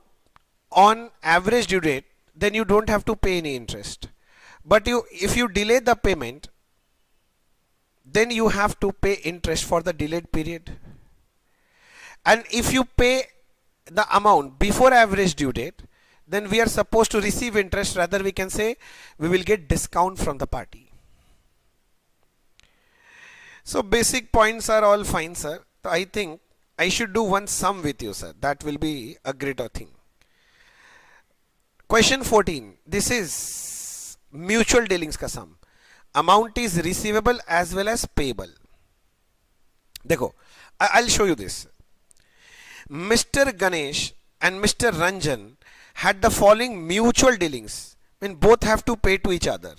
on average due date, then you don't have to pay any interest. But if you delay the payment, then you have to pay interest for the delayed period. And if you pay the amount before average due date, then we are supposed to receive interest. Rather, we can say we will get discount from the party. So basic points are all fine, sir. So I think I should do one sum with you, sir. That will be a greater thing. Question 14. This is mutual dealings ka sum. Amount is receivable as well as payable. देखो, I'll show you this. Mr. Ganesh and Mr. Ranjan had the following mutual dealings. I mean, both have to pay to each other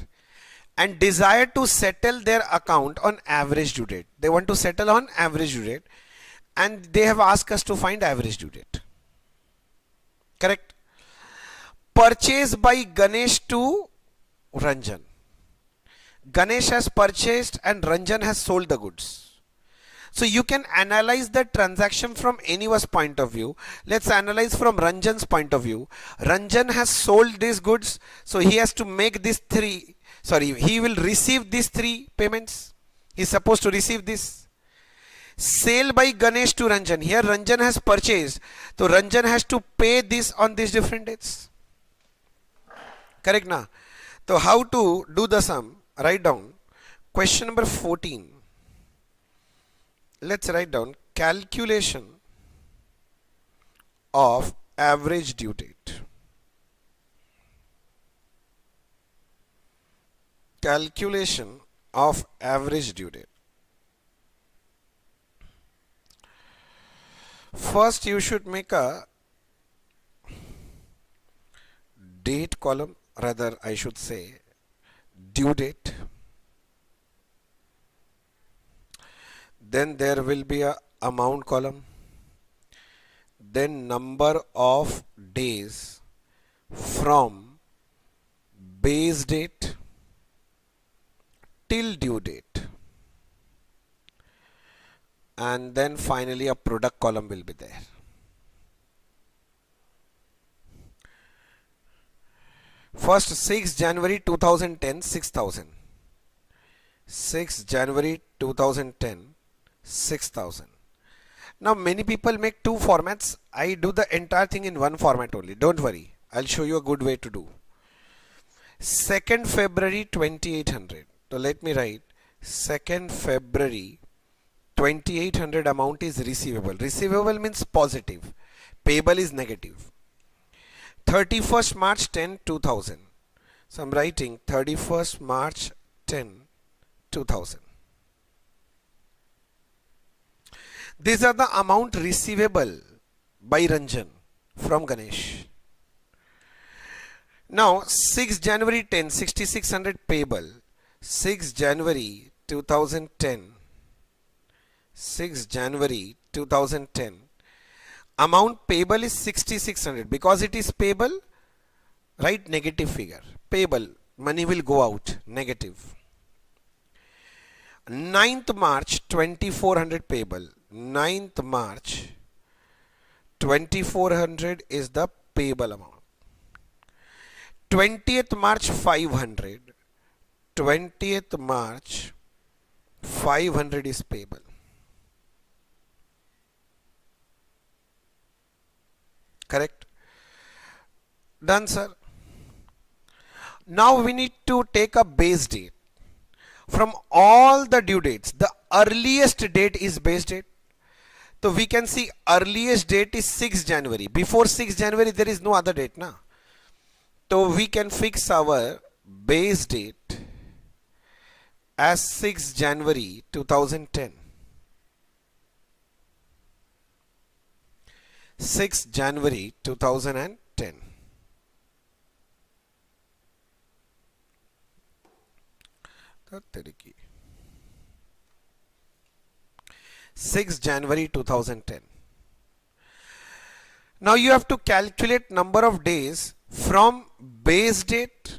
and desire to settle their account on average due date. They want to settle on average due date and they have asked us to find average due date. Correct? Purchase by Ganesh to Ranjan. Ganesh has purchased and Ranjan has sold the goods. So you can analyze the transaction from anyone's point of view. Let's analyze from Ranjan's point of view. Ranjan has sold these goods, so he has to make these he will receive these 3 payments. He is supposed to receive this. Sale by Ganesh to Ranjan. Here Ranjan has purchased, so Ranjan has to pay this on these different dates. Correct na? So how to do the sum? Write down question number 14. Let's write down calculation of average due date. Calculation of average due date. First you should make a date column, rather I should say due date. Then there will be a amount column. Then number of days from base date till due date. And then finally a product column will be there. First 6 January 2010, 6000. 6 January 2010, 6000. Now many people make two formats. I do the entire thing in one format only. Don't worry. I'll show you a good way to do. 2nd February 2800. So let me write 2nd February 2800 amount is receivable. Receivable means positive. Payable is negative. 31st March 10, 2000. So I'm writing 31st March 10, 2000. These are the amount receivable by Ranjan from Ganesh. Now 6 January 10, 6600 payable. 6 January 2010. 6 January 2010. Amount payable is 6600. Because it is payable, write negative figure. Payable, money will go out, negative. 9th March 2400 payable. 9th March 2400 is the payable amount. 20th March 500. 20th March 500 is payable. Correct? Done, sir. Now we need to take a base date. From all the due dates, the earliest date is base date. So we can see earliest date is 6 January. Before 6 January there is no other date. Na? So we can fix our base date as 6 January 2010. 6 January 2010. That 6 January 2010. Now you have to calculate number of days from base date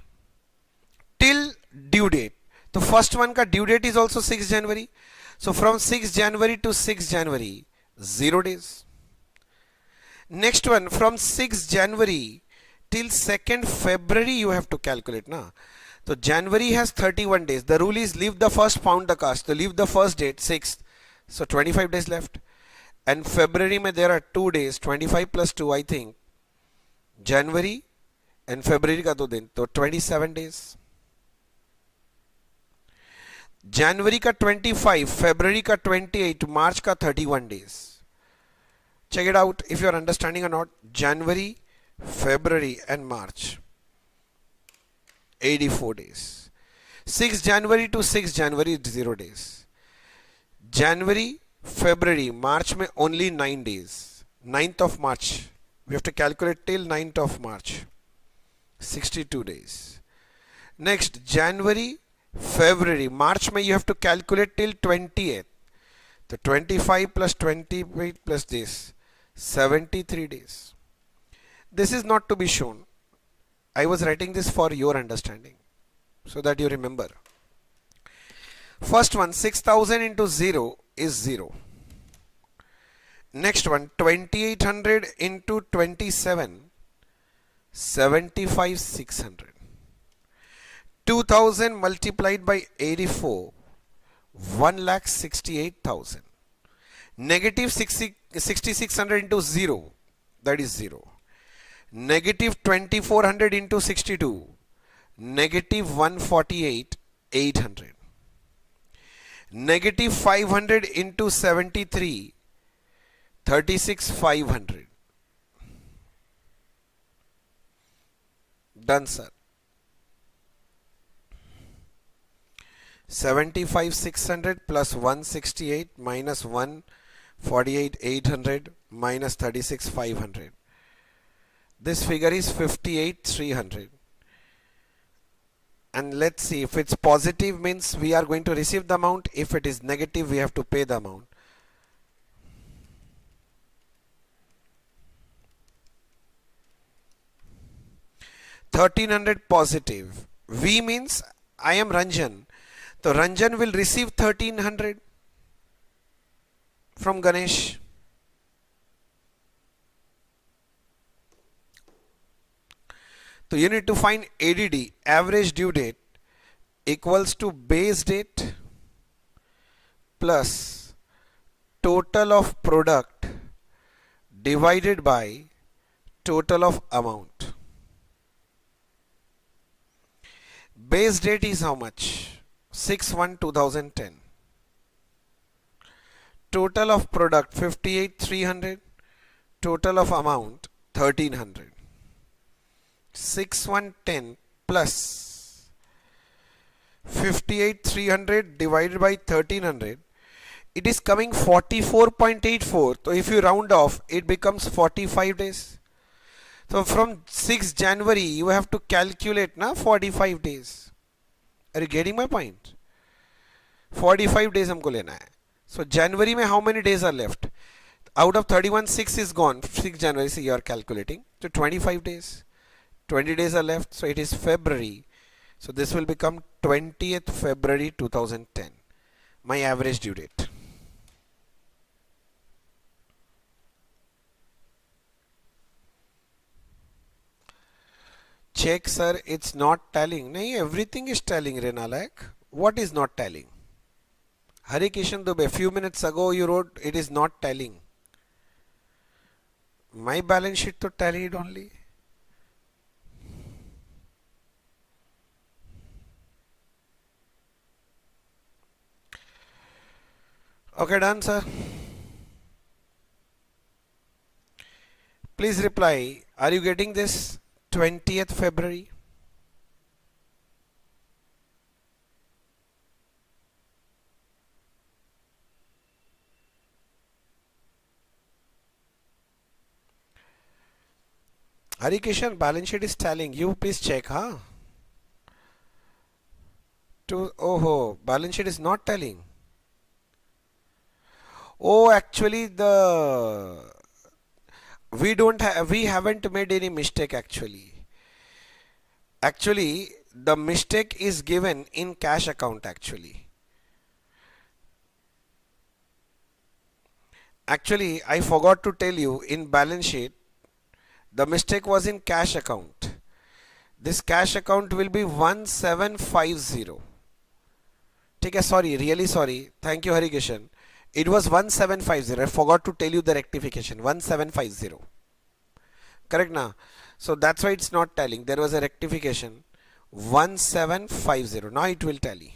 till due date. The first one ka due date is also 6 January. So from 6 January to 6 January, 0 days. Next one, from 6 January till 2nd February you have to calculate. Na? So January has 31 days. The rule is leave the first, pound the cost. So leave the first date, 6th. So 25 days left. And February mein there are 2 days, 25 plus 2 I think. January and February ka 2 din. So 27 days. January ka 25, February ka 28, March ka 31 days. Check it out if you are understanding or not. January, February and March. 84 days. 6 January to 6 January is 0 days. January, February, March mein only 9 days. 9th of March. We have to calculate till 9th of March. 62 days. Next, January, February, March mein you have to calculate till 20th. The 25 plus 28 plus this. 73 days. This is not to be shown. I was writing this for your understanding so that you remember. First one, 6000 into 0 is 0. Next one, 2800 into 27, 75,600. 2000 multiplied by 84, 1,68,000. Negative 6600 into 0, that is 0. Negative 2400 into 62, negative 148,800. Negative 500 into 73, 36,500. Done, sir. 75,600 plus 168 minus 148,800. minus 36,500. This figure is 58,300. And let's see, if it's positive means we are going to receive the amount. If it is negative, we have to pay the amount. $1,300 positive. V means I am Ranjan. So Ranjan will receive 1,300 from Ganesh. So you need to find ADD, average due date, equals to base date plus total of product divided by total of amount. Base date is how much? 6/1/2010. Total of product 58,300. Total of amount 1,300. 6/1/10 plus 58,300 divided by 1,300. It is coming 44.84. So if you round off, it becomes 45 days. So from 6 January, you have to calculate na 45 days. Are you getting my point? 45 days हमको लेना है. So January में how many days are left? Out of 31, 6 is gone. 6 January, so you are calculating. So 25 days. 20 days are left. So it is February. So this will become 20th February 2010. My average due date. Check sir, it's not tallying. Nahi, everything is tallying, Renalak. What is not tallying? Hari Kishan Dubey, a few minutes ago you wrote it is not tallying. My balance sheet to tallied only. Okay, done sir. Please reply. Are you getting this? 20th February. Hari Kishan, balance sheet is tallying. You please check, huh? Oh, balance sheet is not tallying. Oh, actually we haven't made any mistake actually. Actually, the mistake is given in cash account actually. Actually, I forgot to tell you in balance sheet, the mistake was in cash account. This cash account will be 1750. Take a sorry, really sorry. Thank you, Hari Kishan. It was 1750. I forgot to tell you the rectification. 1750. Correct na? So that's why it's not tallying. There was a rectification. 1750. Now it will tally.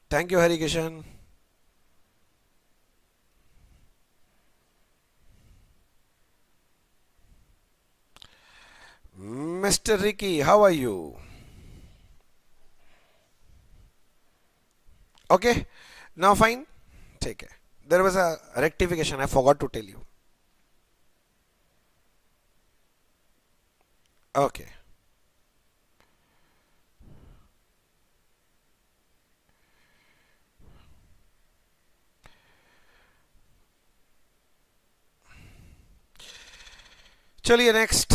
Thank you, Hari Kishan. Mr. Ricky, how are you? Okay, now fine. Take care. There was a rectification. I forgot to tell you. Okay. चलिए next.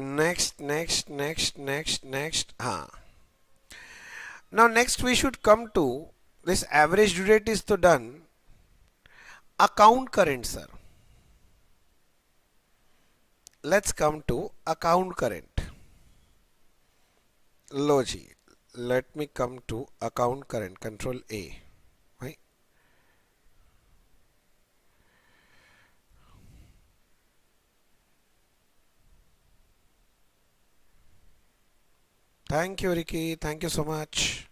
Next. Now next we should come to this average due date is to done. Account current, sir. Let's come to account current. Logi. Let me come to account current. Control A. Right? Thank you, Ricky. Thank you so much.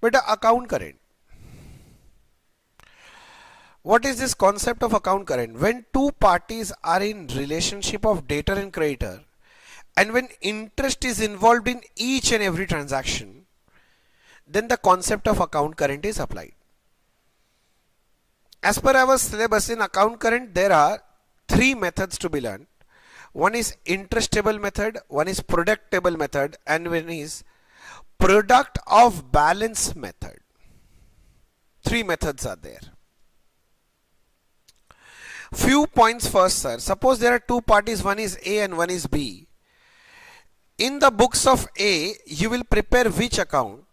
But account current. What is this concept of account current? When two parties are in relationship of debtor and creditor, and when interest is involved in each and every transaction, then the concept of account current is applied. As per our syllabus in account current, there are three methods to be learned. One is interest table method, one is product table method, and one is product of balance method. Three methods are there. Few points first, sir. Suppose there are two parties, one is A and one is B. In the books of A, you will prepare which account?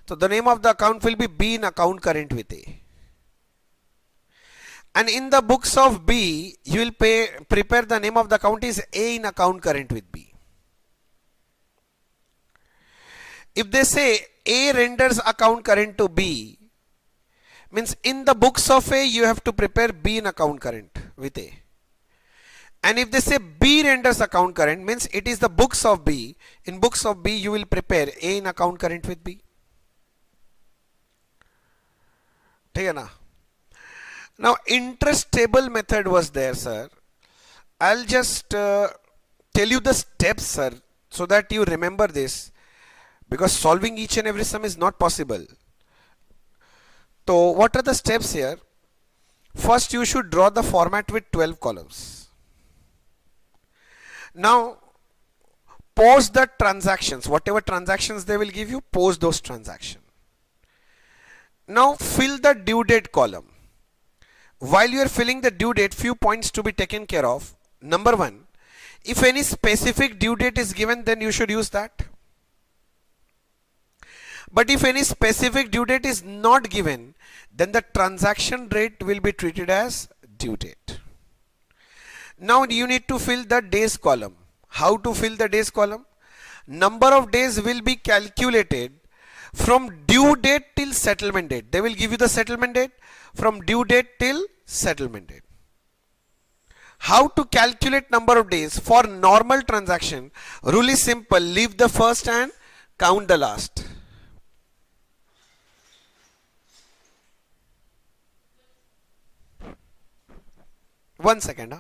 So the name of the account will be B in account current with A. And in the books of B, you will prepare the name of the account is A in account current with B. If they say A renders account current to B, means in the books of A, you have to prepare B in account current with A. And if they say B renders account current, means it is the books of B. In books of B, you will prepare A in account current with B. Okay, na? Now, interest table method was there, sir. I'll just tell you the steps, sir, so that you remember this, because solving each and every sum is not possible. So, what are the steps here? First, you should draw the format with 12 columns. Now, pose the transactions. Whatever transactions they will give you, pose those transactions. Now, fill the due date column. While you are filling the due date, few points to be taken care of. Number one, if any specific due date is given, then you should use that. But if any specific due date is not given, then the transaction rate will be treated as due date. Now you need to fill the days column. How to fill the days column? Number of days will be calculated from due date till settlement date. They will give you the settlement date from due date till settlement date. How to calculate number of days? For normal transaction, rule is simple. Leave the first and count the last. One second.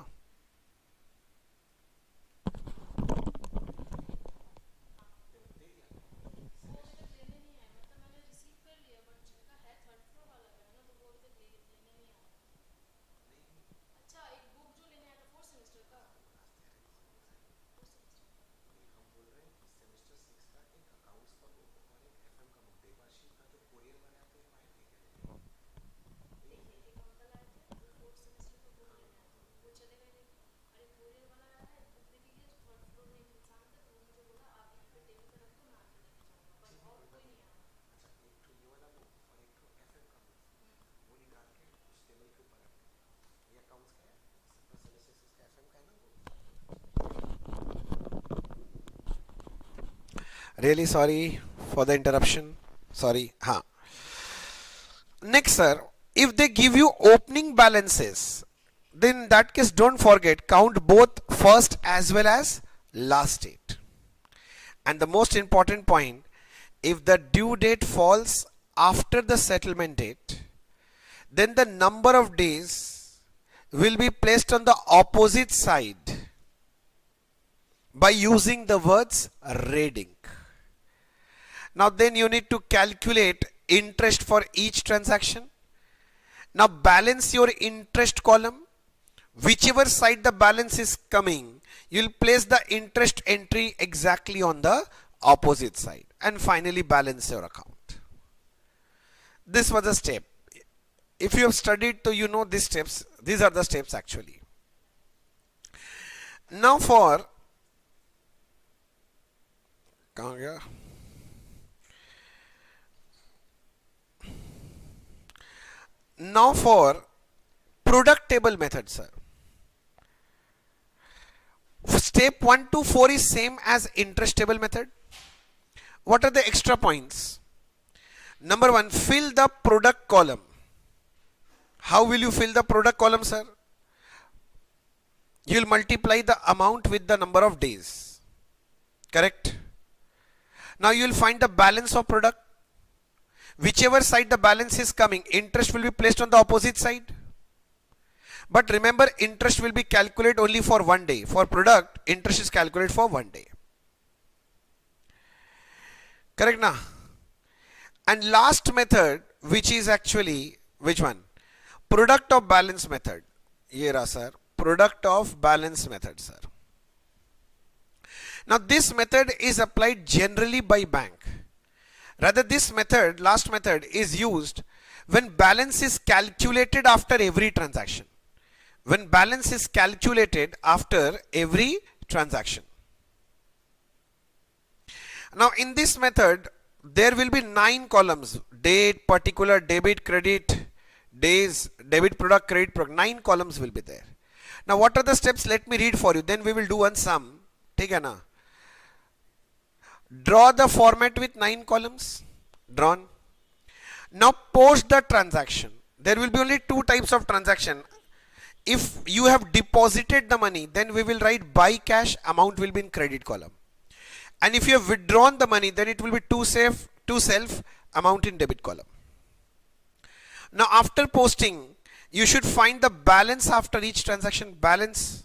Really sorry for the interruption. Sorry. Next, sir, if they give you opening balances, then in that case don't forget, count both first as well as last date. And the most important point, if the due date falls after the settlement date, then the number of days will be placed on the opposite side by using the words red ink. Now then you need to calculate interest for each transaction. Now balance your interest column. Whichever side the balance is coming, you will place the interest entry exactly on the opposite side. And finally balance your account. This was a step. If you have studied, so you know these steps. These are the steps actually. Now for product table method, sir. Step 1 to 4 is same as interest table method. What are the extra points? Number 1, fill the product column. How will you fill the product column, sir? You will multiply the amount with the number of days. Correct? Now you will find the balance of product. Whichever side the balance is coming, interest will be placed on the opposite side. But remember, interest will be calculated only for 1 day. For product, interest is calculated for 1 day. Correct na? And last method, which is actually, which one? Product of balance method. Ye raha sir. Product of balance method, sir. Now this method is applied generally by bank. Rather, this method, last method, is used when balance is calculated after every transaction. When balance is calculated after every transaction. Now in this method, there will be 9 columns. Date, particular, debit, credit, days, debit product, credit product. 9 columns will be there. Now what are the steps? Let me read for you. Then we will do one sum. Take na. Draw the format with 9 columns. Drawn. Now post the transaction. There will be only 2 types of transaction. If you have deposited the money, then we will write buy cash, amount will be in credit column. And if you have withdrawn the money, then it will be to self, amount in debit column. Now after posting, you should find the balance after each transaction. Balance.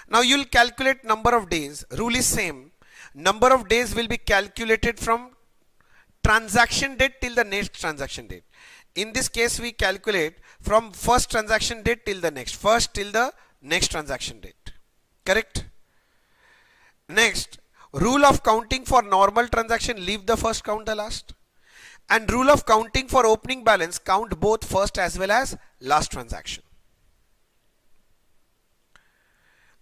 Now you will calculate number of days. Rule is same. Number of days will be calculated from transaction date till the next transaction date. In this case, we calculate from first transaction date till the next. First till the next transaction date. Correct? Next, rule of counting for normal transaction, leave the first, count the last. And rule of counting for opening balance, count both first as well as last transaction.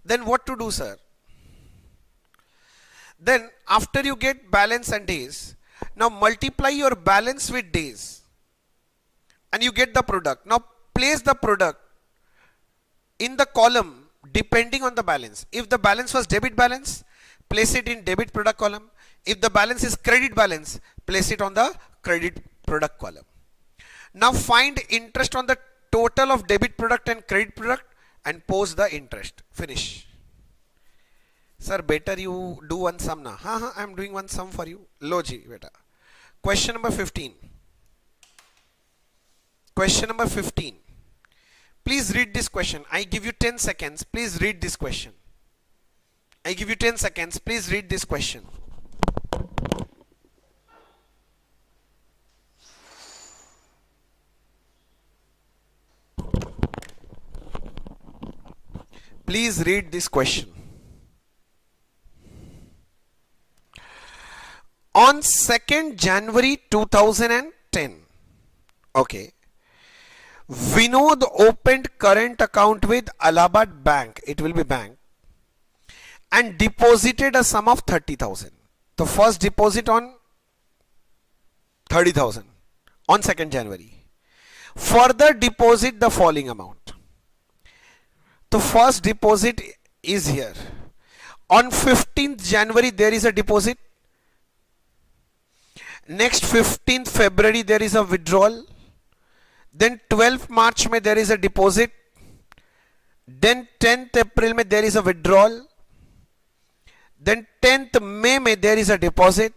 Then what to do, sir? Then after you get balance and days, now multiply your balance with days and you get the product. Now place the product in the column depending on the balance. If the balance was debit balance, place it in debit product column. If the balance is credit balance, place it on the credit product column. Now find interest on the total of debit product and credit product and post the interest. Finish. Sir, better you do one sum na. I am doing one sum for you. Lo ji, beta. Question number 15. Question number 15. Please read this question. I give you 10 seconds. Please read this question. I give you 10 seconds. Please read this question. Please read this question. On 2nd January 2010, okay, Vinod opened current account with Allahabad Bank, it will be bank, and deposited a sum of 30,000. The first deposit on 30,000 on 2nd January. Further deposit the following amount. The first deposit is here. On 15th January there is a deposit. Next 15th February there is a withdrawal. Then 12th March में there is a deposit. Then 10th April में there is a withdrawal. Then 10th May में there is a deposit.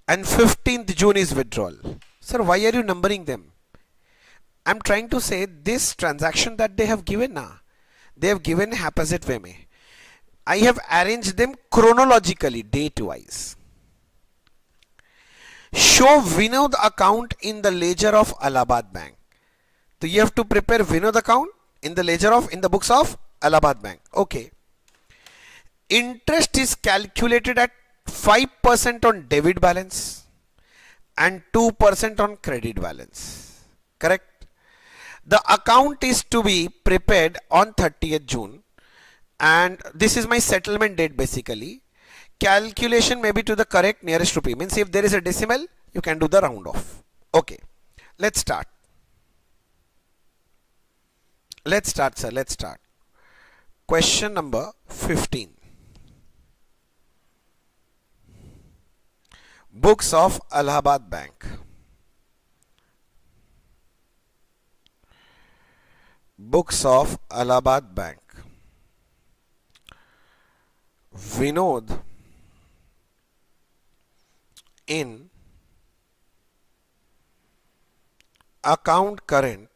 And 15th June is withdrawal. Sir, why are you numbering them? I'm trying to say this transaction that they have given now. They have given haphazard way में. I have arranged them chronologically, date wise. Show Vinod account in the ledger of Allahabad Bank. So you have to prepare Vinod account in the ledger of, in the books of Allahabad Bank. Okay. Interest is calculated at 5% on debit balance and 2% on credit balance. Correct? The account is to be prepared on 30th June and this is my settlement date basically. Calculation may be to the correct nearest rupee. Means if there is a decimal, you can do the round off. Okay. Let's start. Let's start, sir. Let's start. Question number 15. Books of Allahabad Bank. Books of Allahabad Bank. Vinod in account current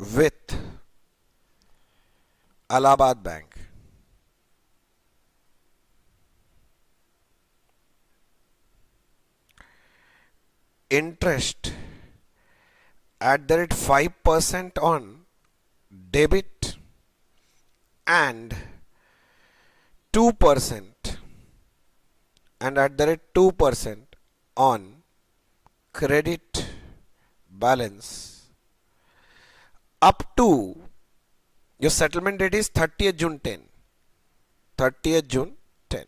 with Allahabad Bank. Interest at the rate 5% on debit and 2% and at the rate 2% on credit balance up to your settlement date is 30th June 10. 30th June 10.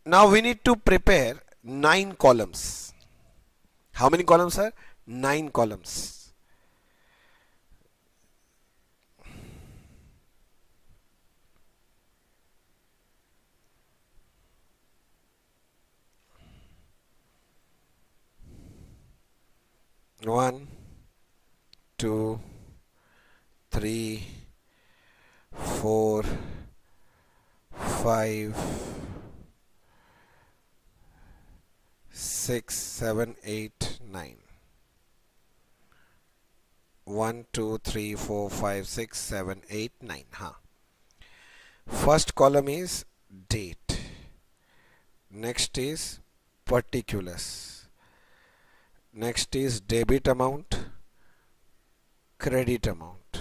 Now we need to prepare 9 columns. How many columns, sir? 9 columns. One, 2, 3, 4, 5, 6, 7, 8, 9. 1, 2, 3, 4, 5, 6, 7, 8, 9. First column is date. Next is particulars. Next is debit amount, credit amount,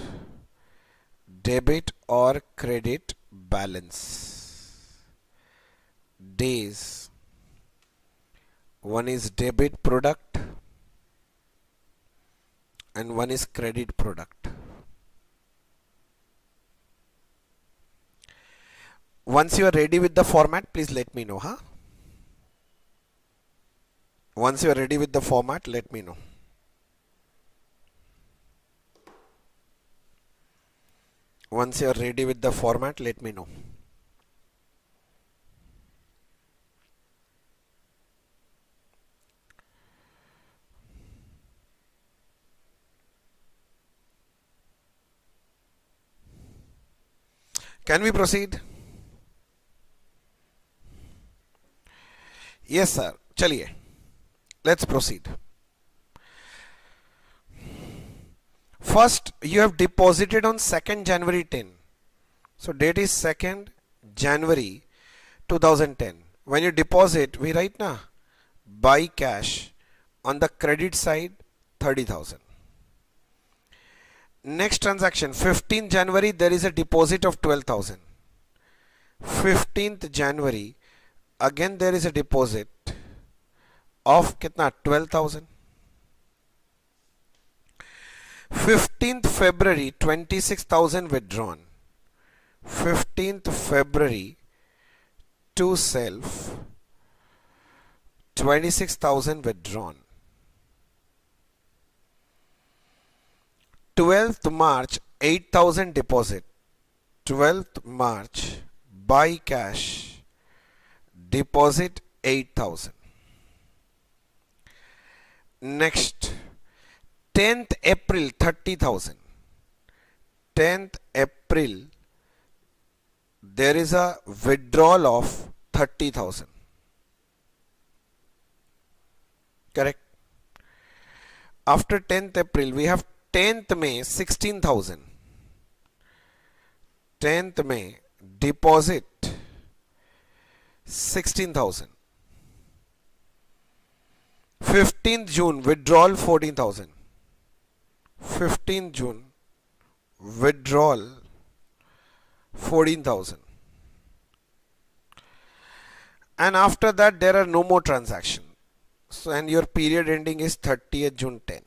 debit or credit balance, days. One is debit product and one is credit product. Once you are ready with the format, please let me know, Once you are ready with the format, let me know. Once you are ready with the format, let me know. Can we proceed? Yes, sir. Chaliye. Let's proceed. First, you have deposited on 2nd January 10. So, date is 2nd January 2010. When you deposit, we write buy cash. On the credit side, 30,000. Next transaction, 15th January, there is a deposit of 12,000. 15th January, again there is a deposit of kitna 12,000. 15th February 26,000 withdrawn. 15th February to self 26,000 withdrawn. 12th March 8,000 deposit. 12th March buy cash deposit 8,000. Next, 10th April 30,000. 10th April there is a withdrawal of 30,000. Correct. After 10th April we have 10th May 16,000. 10th May deposit 16,000. 15th June withdrawal 14,000. 15th June withdrawal 14,000. And after that there are no more transactions. So, and your period ending is 30th June 10.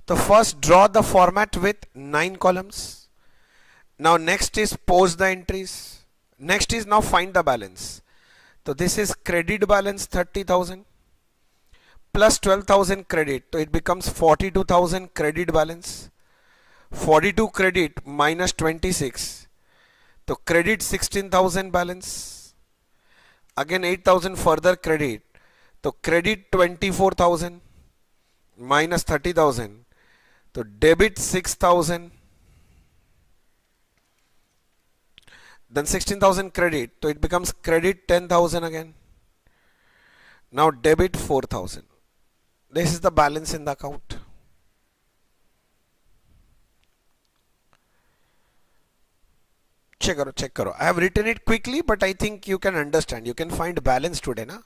So first draw the format with 9 columns. Now next is post the entries. Next is now find the balance. So this is credit balance 30,000 plus 12,000 credit. So it becomes 42,000 credit balance. 42 credit minus 26. So credit 16,000 balance. Again 8,000 further credit. So credit 24,000 minus 30,000. So debit 6,000. Then 16,000 credit. So it becomes credit 10,000 again. Now debit 4,000. This is the balance in the account. check करो. I have written it quickly, but I think you can understand. You can find balance today, na?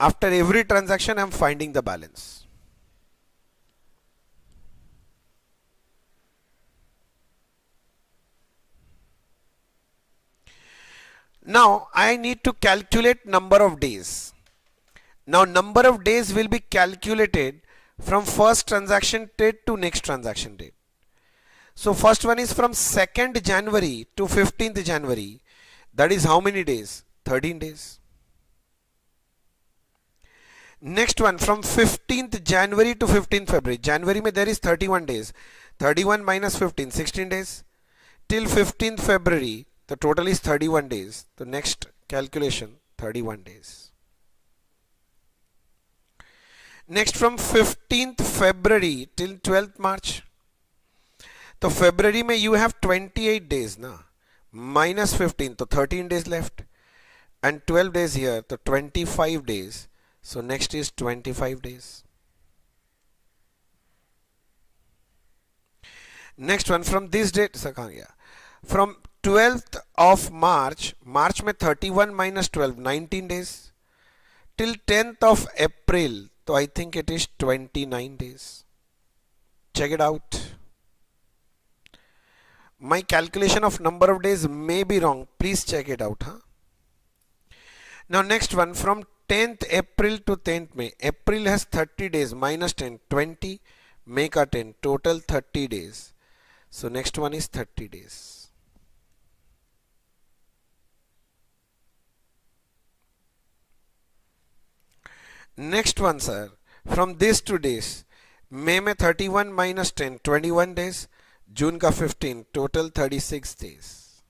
After every transaction, I am finding the balance. Now I need to calculate number of days. Now number of days will be calculated from first transaction date to next transaction date. So first one is from 2nd January to 15th January. That is how many days? 13 days. Next one from 15th January to 15th February. January mein there is 31 days. 31 minus 15, 16 days. Till 15th February, the total is 31 days. The next calculation, 31 days. Next from 15th February till 12th March. तो February में you have 28 days ना, minus 15 तो 13 days left, and 12 days here तो 25 days. So next is 25 days. Next one from this date, from 12th of March, March में 31 minus 12, 19 days, till 10th of April, so I think it is 29 days. Check it out. My calculation of number of days may be wrong. Please check it out. Huh? Now next one from 10th April to 10th May. April has 30 days minus 10, 20, make a 10, total 30 days. So next one is 30 days. Next one, sir, from this to days, May में 31 minus 10, 21 days, June का 15, total 36 days.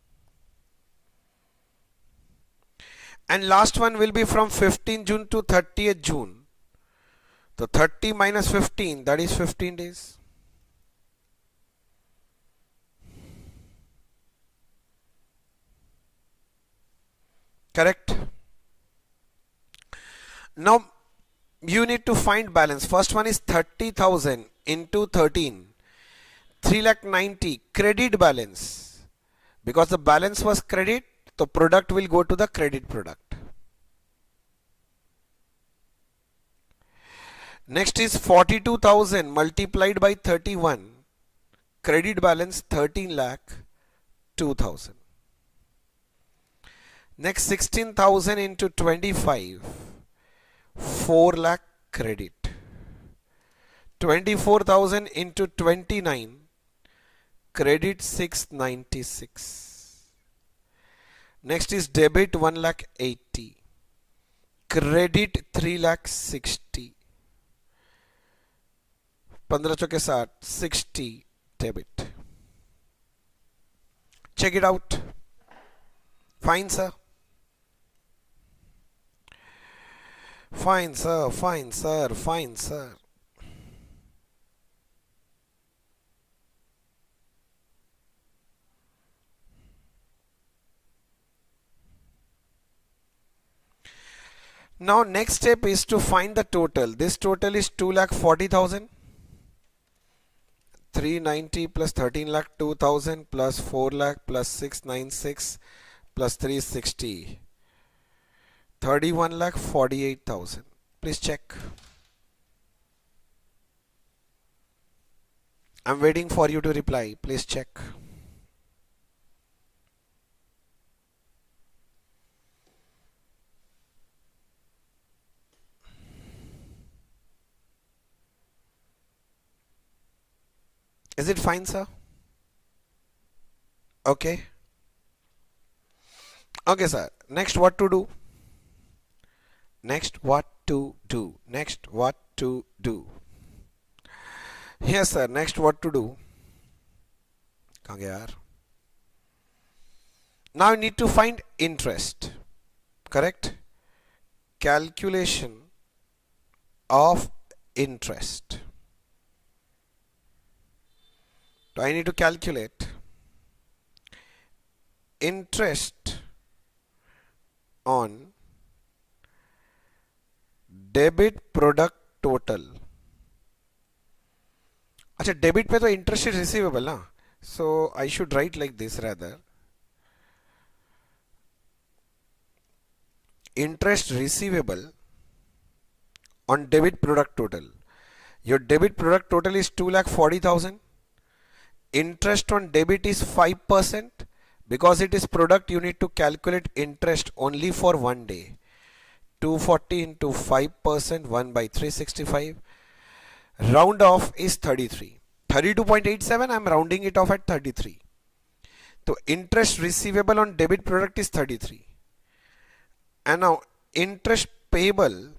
And last one will be from 15 June to 30th June. So 30 minus 15, that is 15 days. Correct? Now you need to find balance. First one is 30,000 into 13. 3,90,000 credit balance. Because the balance was credit, the product will go to the credit product. Next is 42,000 multiplied by 31. Credit balance 13,02,000. Next 16,000 into 25. 4 lakh credit. 24,000 into 29. Credit 696. Next is debit 1,80,000. Credit 3,60,000. 15 चौके 60, 60 debit. Check it out. Fine, sir. Fine, sir. Fine, sir. Fine, sir. Now next step is to find the total. This total is 2,40,000. 390 plus 13,02,000 plus 4 lakh plus 696 plus 360. 31,48,000. Please check. I'm waiting for you to reply. Please check. Is it fine, sir? Okay. Okay, sir. Next, what to do? Next, what to do? Next, what to do? Yes, sir. Next, what to do? Now I need to find interest. Correct? Calculation of interest. So I need to calculate interest on debit product total. अच्छा, debit पे तो interest is receivable ना, so I should write like this rather. interest receivable on debit product total. Your debit product total is 2,40,000. Interest on debit is 5%. Because it is product, you need to calculate interest only for 1 day. 240 into 5%, 1 by 365. Round off is 33. 32.87, I am rounding it off at 33. So interest receivable on debit product is 33. And now interest payable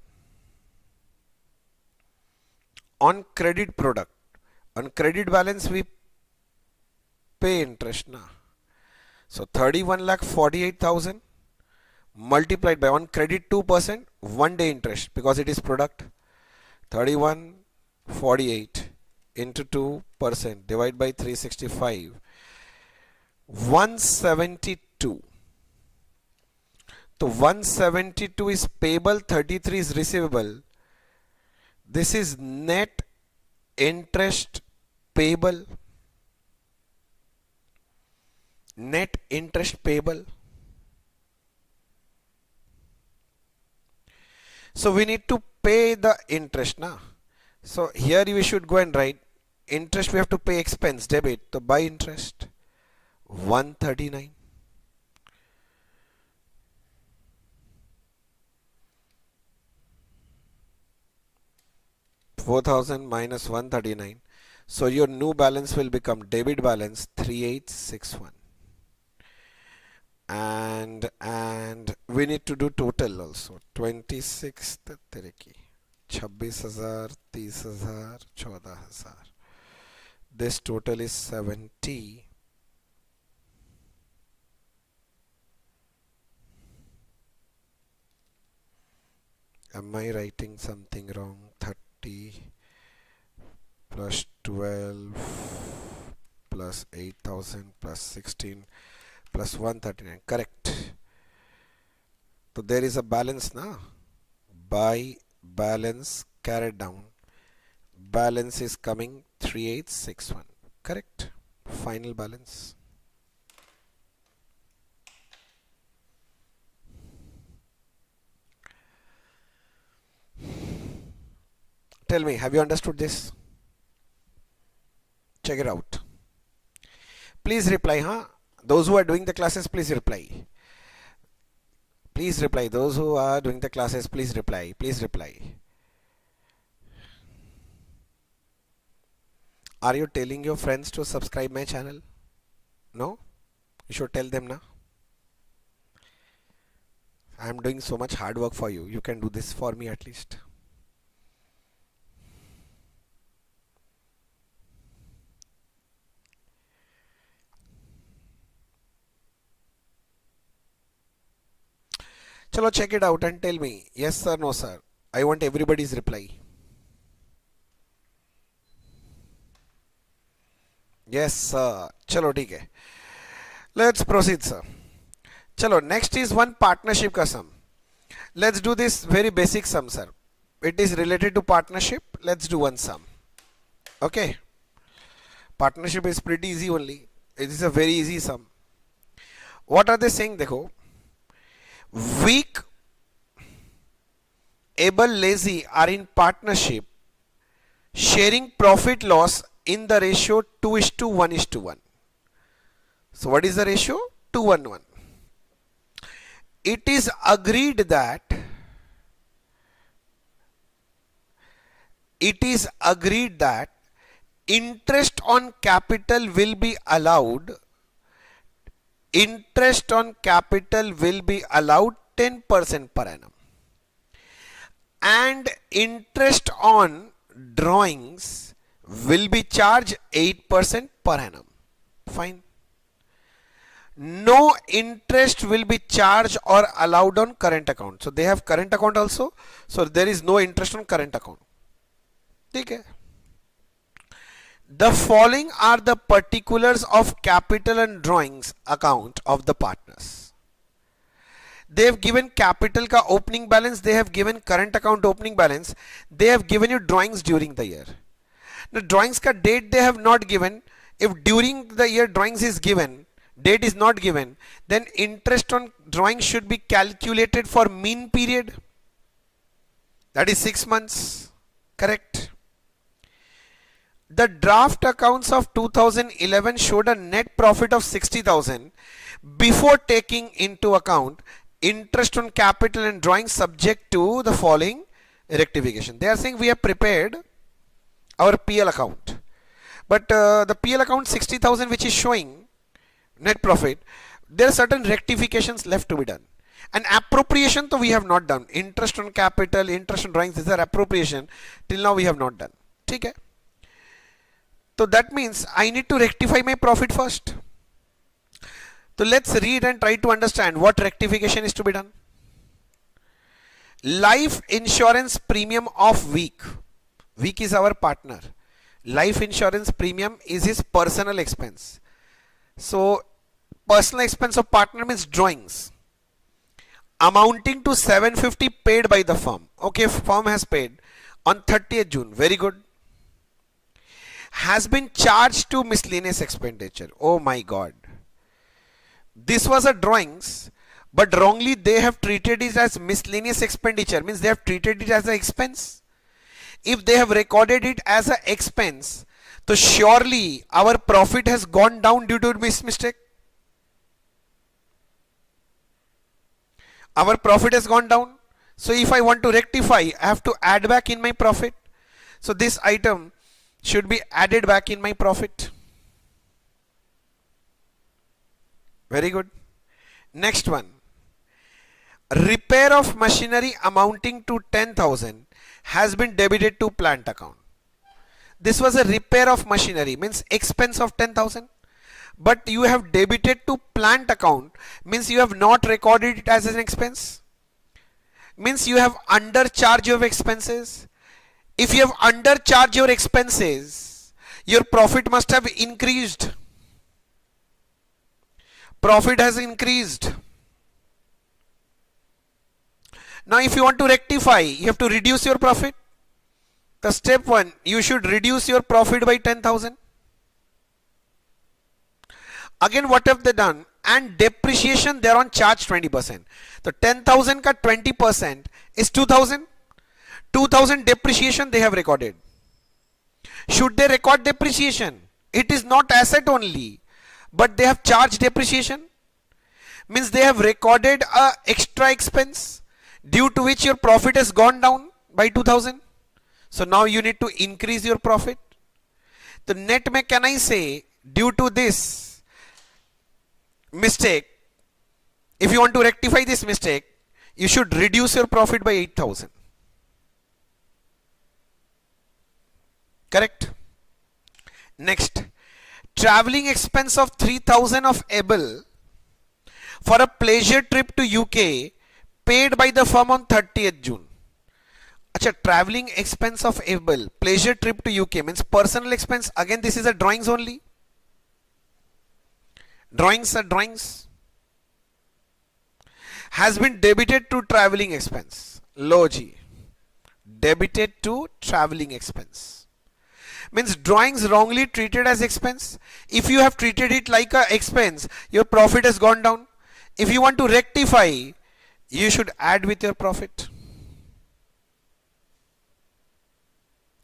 on credit product. On credit balance we pay interest now. So 31,48,000 multiplied by on credit 2%, 1 day interest because it is product. 3148 into 2% divided by 365. 172. So 172 is payable, 33 is receivable. This is net interest payable. Net interest payable. So we need to pay the interest now. So here we should go and write interest, we have to pay expense, debit. So by interest 139. $4,000 minus 139. So your new balance will become debit balance 3861. And we need to do total also. 26 तेरे की 26,000, 30,000, 14,000. This total is 70. Am I writing something wrong? 30 plus 12 plus 8,000 plus 16 plus 139. Correct. So there is a balance now. By balance carried down. Balance is coming 3861. Correct. Final balance. Tell me, have you understood this? Check it out. Please reply, huh? Those who are doing the classes, please reply. Please reply. Those who are doing the classes, please reply. Please reply. Are you telling your friends to subscribe my channel? No? You should tell them now. I am doing so much hard work for you. You can do this for me at least. Chalo, check it out and tell me, yes sir, no sir. I want everybody's reply. Yes sir. Chalo, ठीक है. Let's proceed sir. Chalo, next is one partnership ka sum. Let's do this very basic sum sir. It is related to partnership. Let's do one sum. Okay. Partnership is pretty easy only. It is a very easy sum. What are they saying? देखो. Weak, able, lazy are in partnership, sharing profit loss in the ratio 2:1:1. So what is the ratio? 2:1:1. It is agreed that interest on capital will be allowed. Interest on capital will be allowed 10% per annum. And interest on drawings will be charged 8% per annum. Fine. No interest will be charged or allowed on current account. So they have current account also. So there is no interest on current account. Okay. The following are the particulars of capital and drawings account of the partners. They have given capital ka opening balance, they have given current account opening balance, they have given you drawings during the year. Now drawings ka date they have not given. If during the year drawings is given, date is not given, then interest on drawing should be calculated for mean period, that is 6 months. Correct? The draft accounts of 2011 showed a net profit of 60,000 before taking into account interest on capital and drawing subject to the following rectification. They are saying we have prepared our PL account, but the PL account 60,000 which is showing net profit, there are certain rectifications left to be done. And appropriation though we have not done. Interest on capital, interest on drawings, these are appropriation. Till now we have not done. Okay? So that means I need to rectify my profit first. So let's read and try to understand what rectification is to be done. Life insurance premium of week. Week is our partner. Life insurance premium is his personal expense. So personal expense of partner means drawings. Amounting to 750 paid by the firm. Okay, firm has paid on 30th June. Very good. Has been charged to miscellaneous expenditure. Oh my God. This was a drawings, but wrongly they have treated it as miscellaneous expenditure. Means they have treated it as an expense. If they have recorded it as an expense, so surely our profit has gone down due to this mistake. Our profit has gone down. So if I want to rectify, I have to add back in my profit. So this item should be added back in my profit. Very good. Next one. Repair of machinery amounting to 10,000 has been debited to plant account. This was a repair of machinery, means expense of 10,000. But you have debited to plant account, means you have not recorded it as an expense. Means you have undercharged your expenses. If you have undercharged your expenses, your profit must have increased. Profit has increased. Now if you want to rectify, you have to reduce your profit. The step 1, you should reduce your profit by 10,000. Again, what have they done? And depreciation thereon charge 20%. So 10,000 ka 20% is 2,000. 2,000 depreciation they have recorded. Should they record depreciation? It is not asset only, but they have charged depreciation. Means they have recorded a extra expense due to which your profit has gone down by 2,000. So now you need to increase your profit. The net mein can I say, due to this mistake, if you want to rectify this mistake, you should reduce your profit by 8,000. Correct? Next, traveling expense of 3,000 of able for a pleasure trip to UK paid by the firm on 30th June. Acha, traveling expense of able, pleasure trip to UK means personal expense. Again, this is a drawings only. Drawings are drawings. Has been debited to traveling expense. Low G. Debited to traveling expense. Means drawings wrongly treated as expense. If you have treated it like a expense, your profit has gone down. If you want to rectify, you should add with your profit.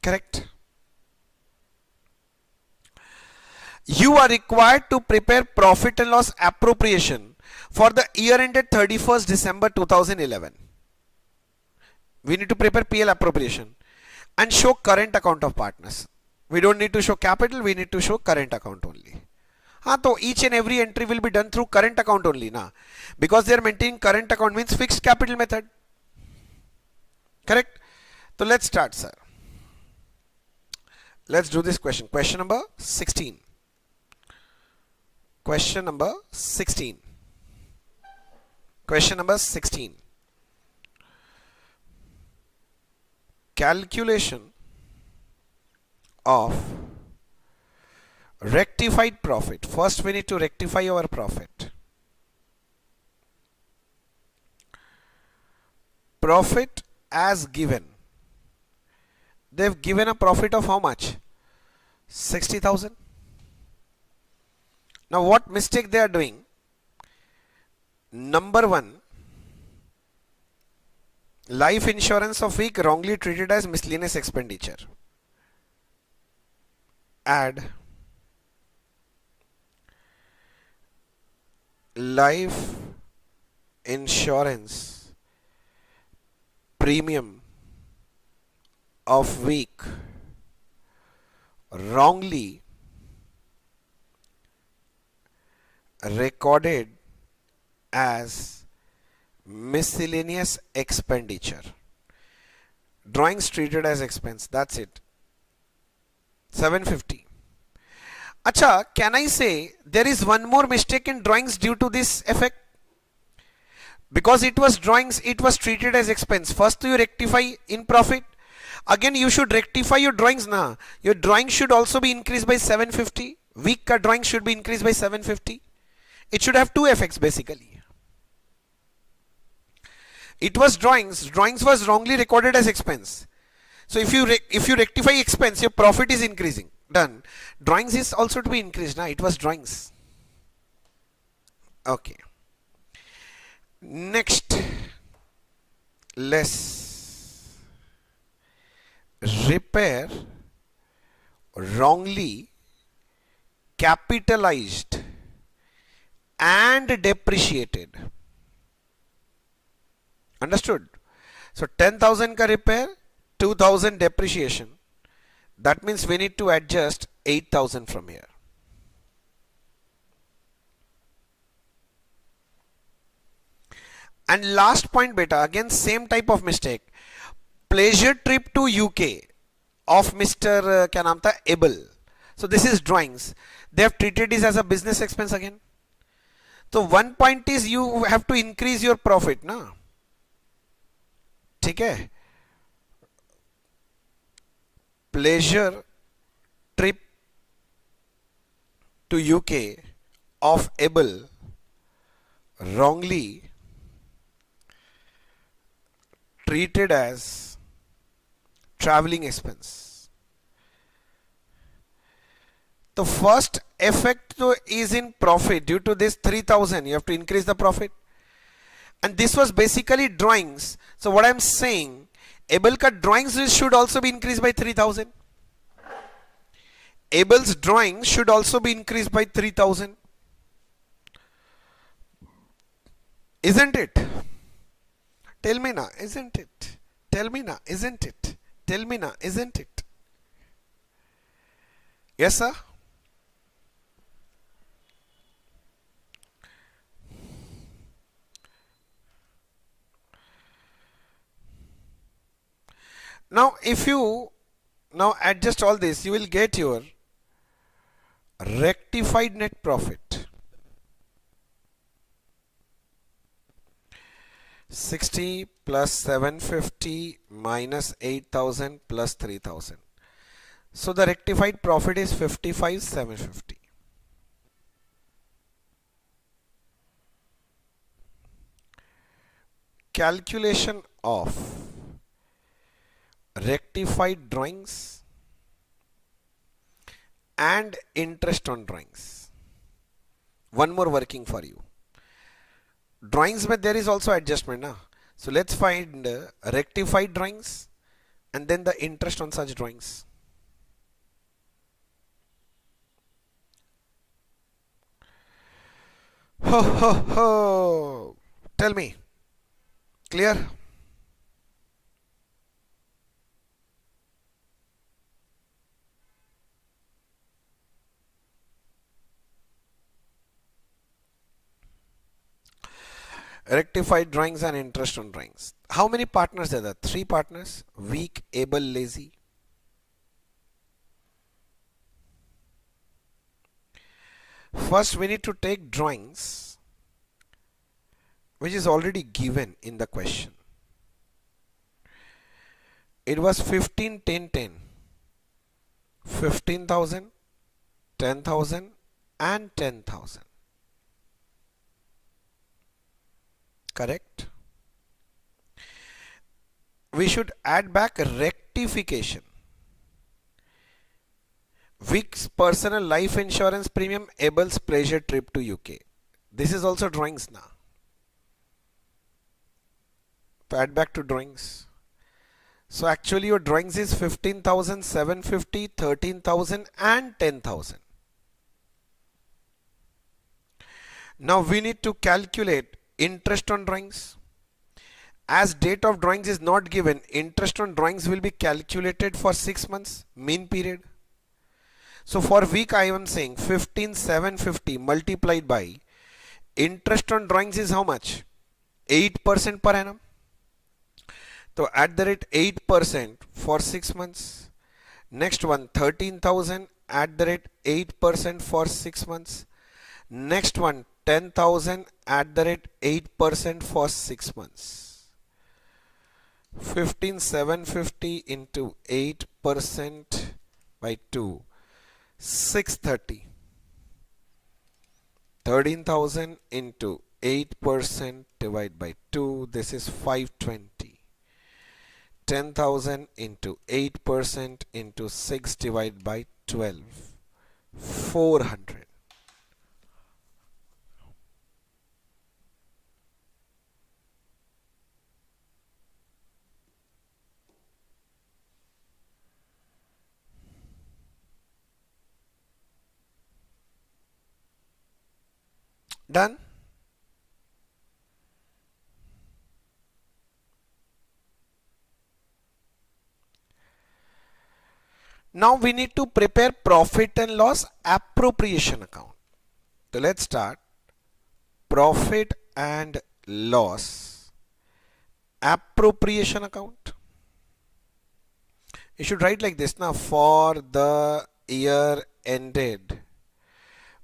Correct? You are required to prepare profit and loss appropriation for the year ended 31st December 2011. We need to prepare PL appropriation and show current account of partners. We don't need to show capital, we need to show current account only. So each and every entry will be done through current account only, na? Because they are maintaining current account means fixed capital method. Correct? So let's start, sir. Let's do this question. Question number 16. Question number 16. Question number 16. Calculation of rectified profit. First we need to rectify our profit. Profit as given. They've given a profit of how much? 60,000. Now what mistake they are doing? Number one, life insurance of week wrongly treated as miscellaneous expenditure. Add life insurance premium of week wrongly recorded as miscellaneous expenditure. Drawings treated as expense. That's it. 750. Acha, can I say there is one more mistake in drawings due to this effect? Because it was drawings, it was treated as expense. First you rectify in profit. Again you should rectify your drawings now. Your drawing should also be increased by 750. Week ka drawing should be increased by 750. It should have two effects basically. It was drawings. Drawings was wrongly recorded as expense. So if you rectify expense, your profit is increasing. Done. Drawings is also to be increased. Now it was drawings. Okay. Next, less repair wrongly capitalized and depreciated. Understood? So 10,000 ka repair, 2,000 depreciation. That means we need to adjust 8,000 from here. And last point beta, again same type of mistake. Pleasure trip to UK of Mr. Kya naam tha? Abel. So this is drawings. They have treated this as a business expense again. So one point is you have to increase your profit, na? ठीक है? Pleasure trip to UK of Abel wrongly treated as traveling expense. The first effect is in profit. Due to this 3,000 you have to increase the profit, and this was basically drawings. So what I am saying, Abel ka drawings should also be increased by 3,000. Abel's drawings should also be increased by 3,000. Isn't it? Tell me now, isn't it? Tell me now, isn't it? Tell me now, isn't it? Yes, sir? Now, if you now adjust all this, you will get your rectified net profit. 60 plus 750 minus 8,000 plus 3,000. So the rectified profit is 55,750. Calculation of rectified drawings and interest on drawings. One more working for you. Drawings mein there is also adjustment na. So let's find rectified drawings and then the interest on such drawings. Ho ho ho. Tell me. Clear? Rectified drawings and interest on drawings. How many partners are there? 3 partners. Weak, able, lazy. First we need to take drawings which is already given in the question. It was 15, 10, 10. 15,000, 10,000 and 10,000. Correct? We should add back rectification. Week's personal life insurance premium, Abel's pleasure trip to UK. This is also drawings now. So add back to drawings. So actually your drawings is 15,000, 750, 13,000 and 10,000. Now we need to calculate interest on drawings. As date of drawings is not given, interest on drawings will be calculated for 6 months, mean period. So for week I am saying 15,750 multiplied by interest on drawings is how much? 8% per annum. So at the rate 8% for 6 months. Next one 13,000 at the rate 8% for 6 months. Next one 10,000 at the rate 8% for 6 months. 15,750 into 8% by 2, 630. 13,000 into 8% divided by 2, this is 520. 10,000 into 8% into 6 divided by 12, 400. Done? Now we need to prepare profit and loss appropriation account. So let's start. Profit and loss appropriation account. You should write like this now. For the year ended.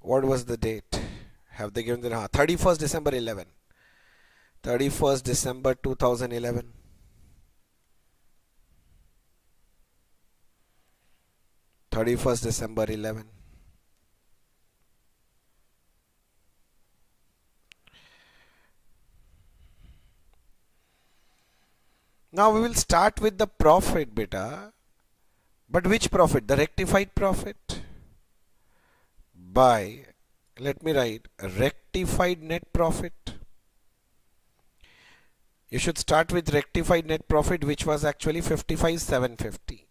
What was the date? Have they given the 31st December 11? 31st December 2011. December 11. Now we will start with the profit beta. But which profit? The rectified profit by, let me write, rectified net profit. You should start with rectified net profit, which was actually 55,750.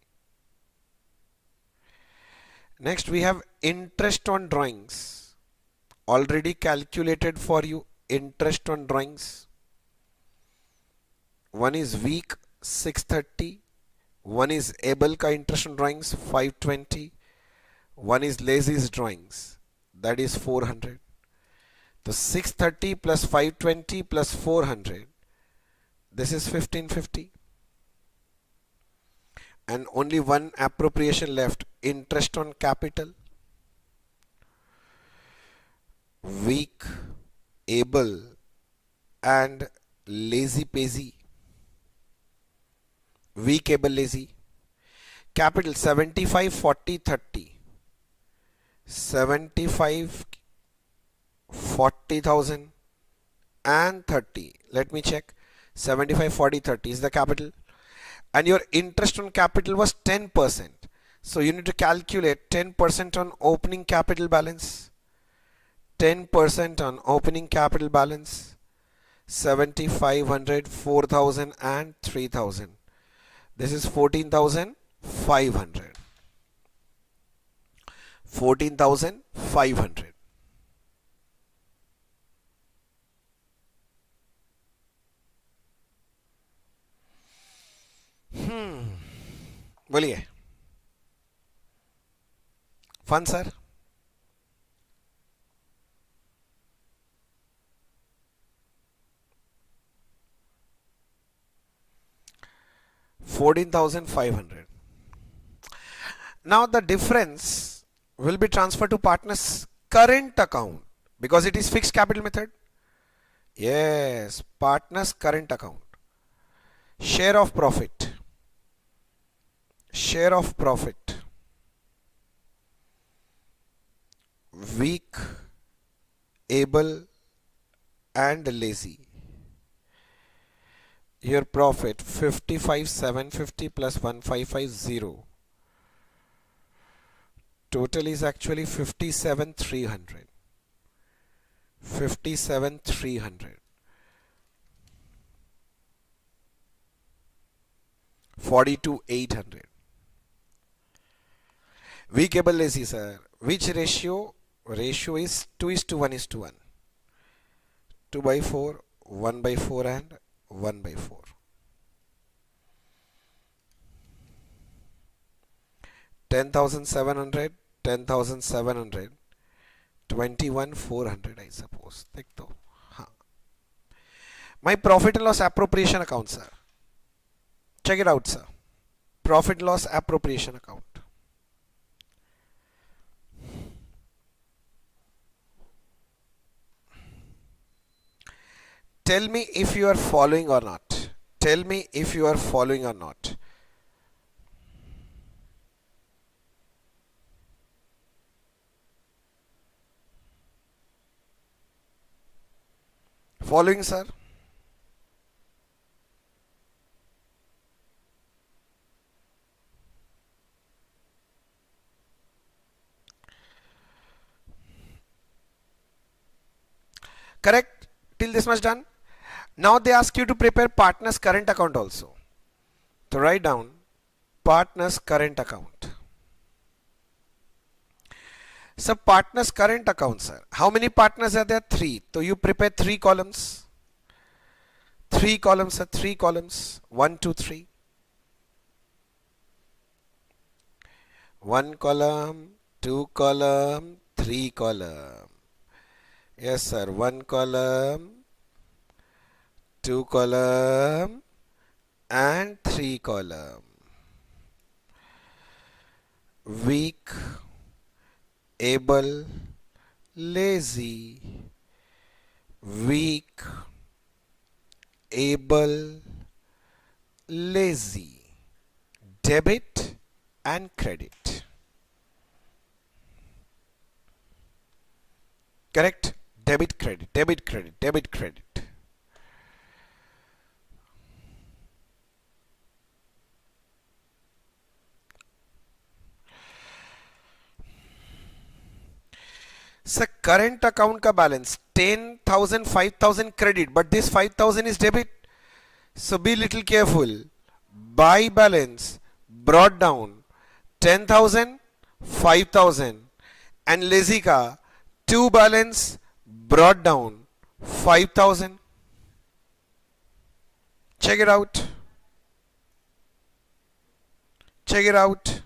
Next we have interest on drawings. Already calculated for you interest on drawings. One is week 630. One is able ka interest on drawings 520. One is lazy's drawings, that is 400. So 630 plus 520 plus 400, this is 1550. And only one appropriation left, interest on capital. Weak, able and lazy peasy. Weak, able, lazy. Capital 75, 40, 30. 75, 40,000 and 30. Let me check. 75, 40, 30 is the capital. And your interest on capital was 10%. So you need to calculate 10% on opening capital balance. 10% on opening capital balance. 7,500, 4,000 and 3,000. This is 14,500. 14,500. बोलिए fun sir 14,500. Now the difference will be transferred to partner's current account because it is fixed capital method. Yes, partner's current account. Share of profit. Share of profit. Weak, able and lazy. Your profit 55,750 plus 1,550. Total is actually 57,300. 57,300. 42,800. Weak able lazy, sir. Which ratio? Ratio is 2:1:1. 2/4, 1/4 and 1/4. 10,700, 10,700, 21,400 I suppose. देख दो. हाँ. My profit and loss appropriation account, sir. Check it out, sir. Profit loss appropriation account. Tell me if you are following or not. Tell me if you are following or not. Following, sir? Correct? Till this much done? Now they ask you to prepare partner's current account also. So write down partner's current account. So partner's current account, sir. How many partners are there? 3. So you prepare 3 columns. 3 columns, sir. 3 columns. 1, 2, 3. 1 column, 2 column, 3 column. Yes, sir. 1 column, 2 column and 3 column. Weak, able, lazy. Weak, able, lazy. Debit and credit. Correct? Debit, credit, debit, credit, debit, credit. So current account ka balance 10,000, 5,000 credit, but this 5,000 is debit. So be little careful. Buy balance brought down 10,000, 5,000 and lazy ka 2 balance brought down 5,000. Check it out. Check it out.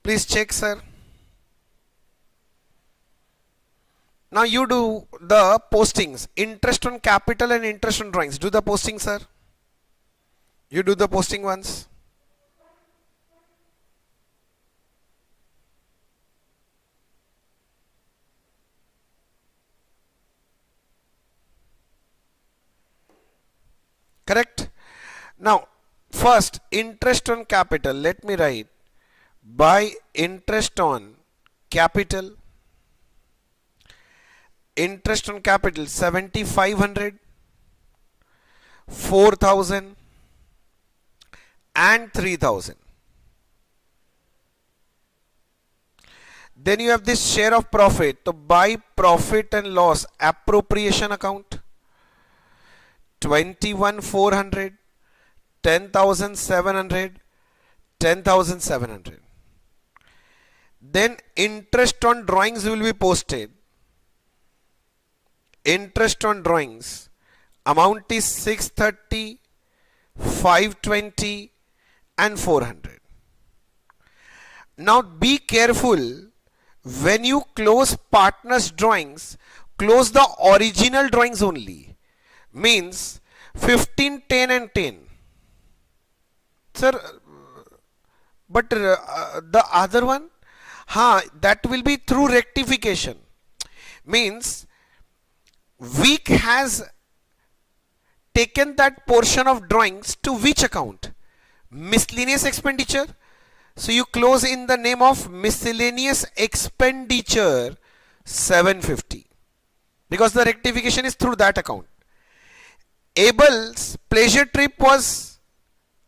Please check, sir. Now you do the postings. Interest on capital and interest on drawings. Do the posting, sir. You do the posting once. Correct? Now, first, interest on capital. Let me write. By interest on capital. Interest on capital 7,500, 4,000 and 3,000. Then you have this share of profit. So by profit and loss appropriation account 21,400, 10,700, 10,700. Then interest on drawings will be posted. Interest on drawings amount is 630, 520 and 400. Now be careful when you close partners drawings, close the original drawings only. Means 15, 10 and 10. Sir, but the other one? That will be through rectification. Means week has taken that portion of drawings to which account? Miscellaneous expenditure. So you close in the name of miscellaneous expenditure 750. Because the rectification is through that account. Abel's pleasure trip was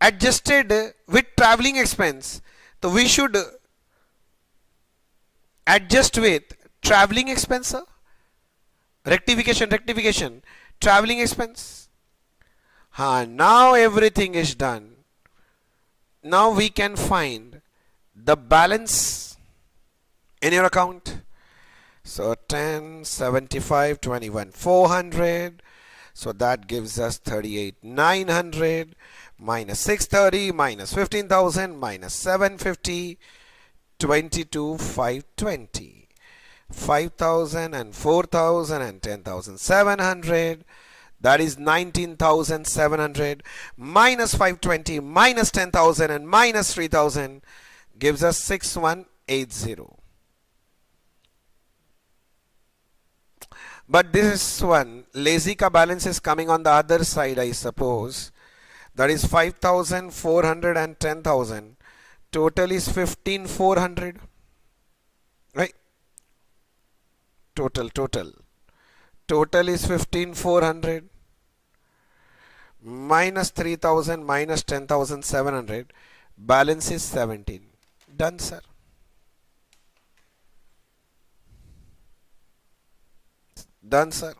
adjusted with traveling expense. So we should adjust with traveling expense, sir. Rectification. Traveling expense. Now everything is done. Now we can find the balance in your account. So 10, 75, 21, 400. So that gives us 38,900 minus 630 minus 15,000 minus 750, 22,520. 5,000 and 4,000 and 10,700. That is 19,700 minus 520 minus 10,000 and minus 3,000 gives us 6180. But this one, lazy ka balance is coming on the other side, I suppose. That is 5,400 and 10,000. Total is 15,400. Right? Total is 15,400 minus 3,000 minus 10,700. Balance is 17. Done, sir. Done, sir.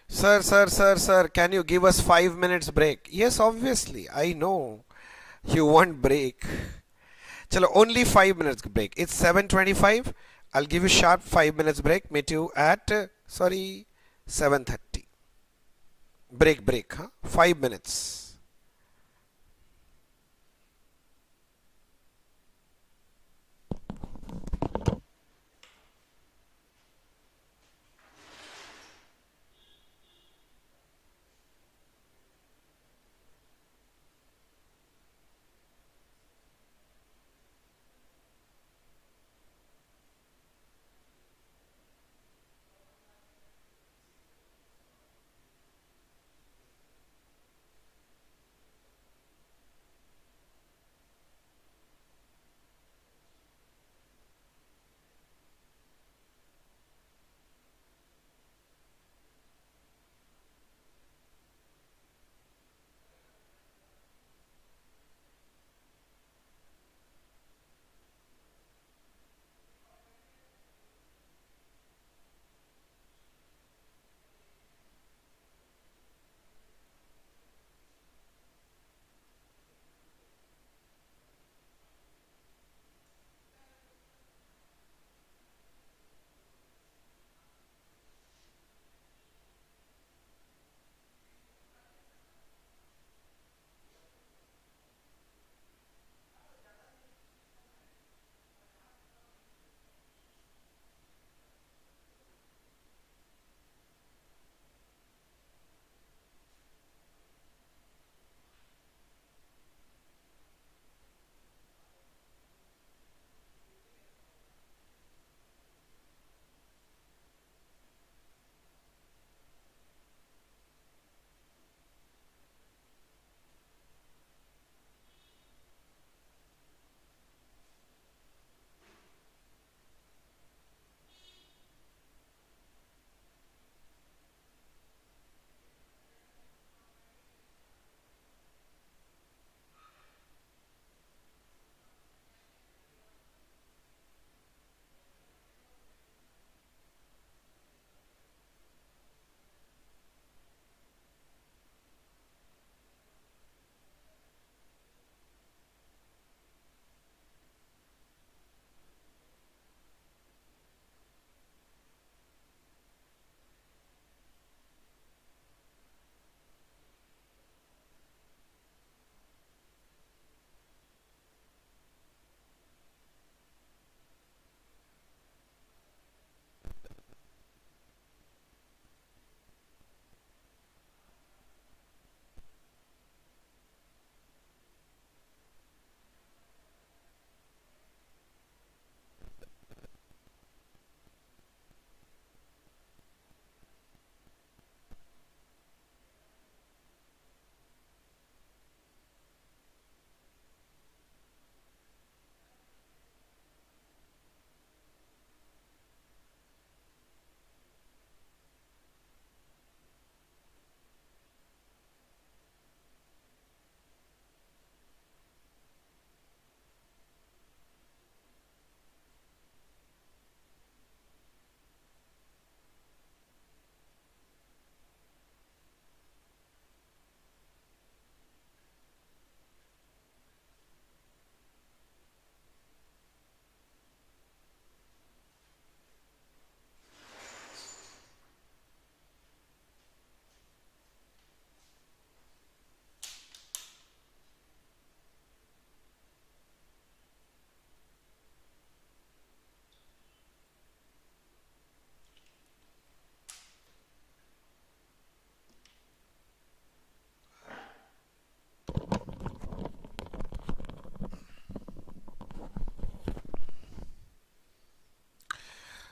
Sir, can you give us 5 minutes break? Yes, obviously. I know you want break. Chalo, only 5 minutes break. It's 7:25. I'll give you sharp 5 minutes break. Meet you at 7:30. Break, huh? 5 minutes.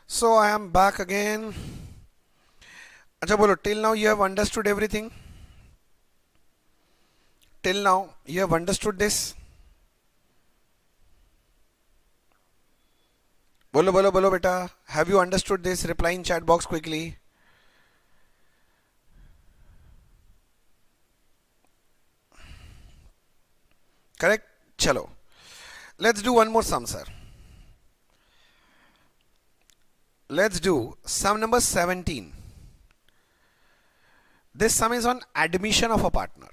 So I am back again. अच्छा बोलो, till now you have understood everything? Till now you have understood this? बोलो बोलो बोलो बेटा, have you understood this? Reply in chat box quickly. Correct? Chalo. Let's do one more sum, sir. Let's do sum number 17. This sum is on admission of a partner.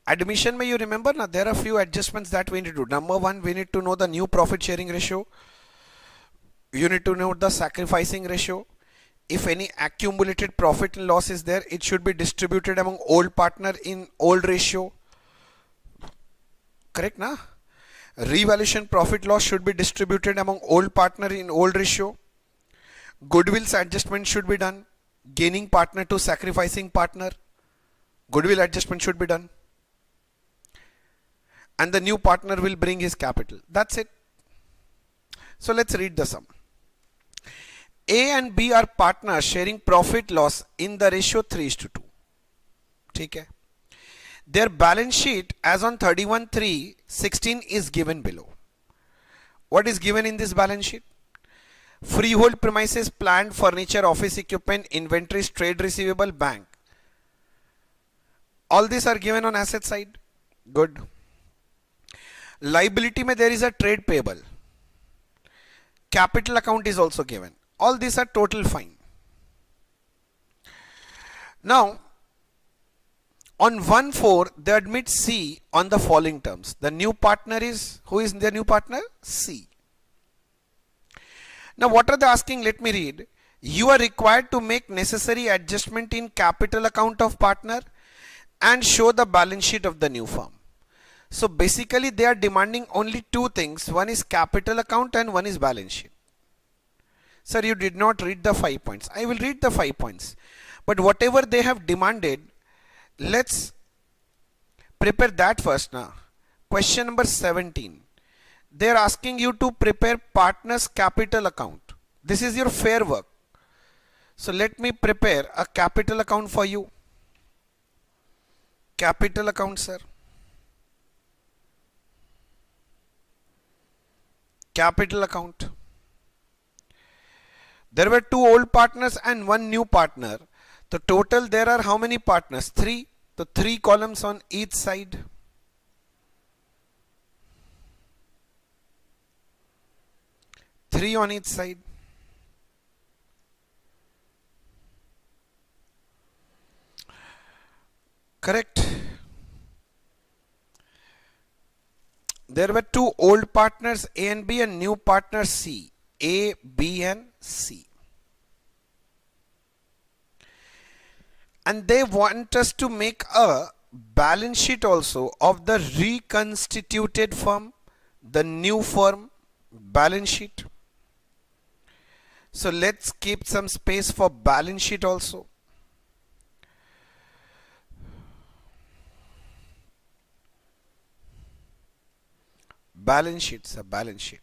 Admission may you remember now there are few adjustments that we need to do. Number one, we need to know the new profit sharing ratio. You need to know the sacrificing ratio. If any accumulated profit and loss is there, it should be distributed among old partner in old ratio. Correct na? Revaluation profit loss should be distributed among old partner in old ratio. Goodwill's adjustment should be done. Gaining partner to sacrificing partner. Goodwill adjustment should be done. And the new partner will bring his capital. That's it. So let's read the sum. A and B are partners sharing profit loss in the ratio 3:2. ठीक है. Their balance sheet as on 31/3/16 is given below. What is given in this balance sheet? Freehold premises, plant, furniture, office equipment, inventories, trade receivable, bank. All these are given on asset side. Good. Liability mein there is a trade payable. Capital account is also given. All these are total fine. Now, on 1/4, they admit C on the following terms. The new partner is, who is the new partner? C. Now, what are they asking? Let me read. You are required to make necessary adjustment in capital account of partner and show the balance sheet of the new firm. So basically they are demanding only two things. One is capital account and one is balance sheet. Sir, you did not read the 5 points. I will read the 5 points. But whatever they have demanded, let's prepare that first now. Question number 17. They are asking you to prepare partner's capital account. This is your fair work. So let me prepare a capital account for you. Capital account, sir. Capital account. There were two old partners and one new partner. The total there are how many partners? 3. So 3 columns on each side. Three on each side. Correct. There were two old partners A and B and new partner C. A, B and C. And they want us to make a balance sheet also of the reconstituted firm, the new firm balance sheet. So let's keep some space for balance sheet also. Balance sheets, a balance sheet.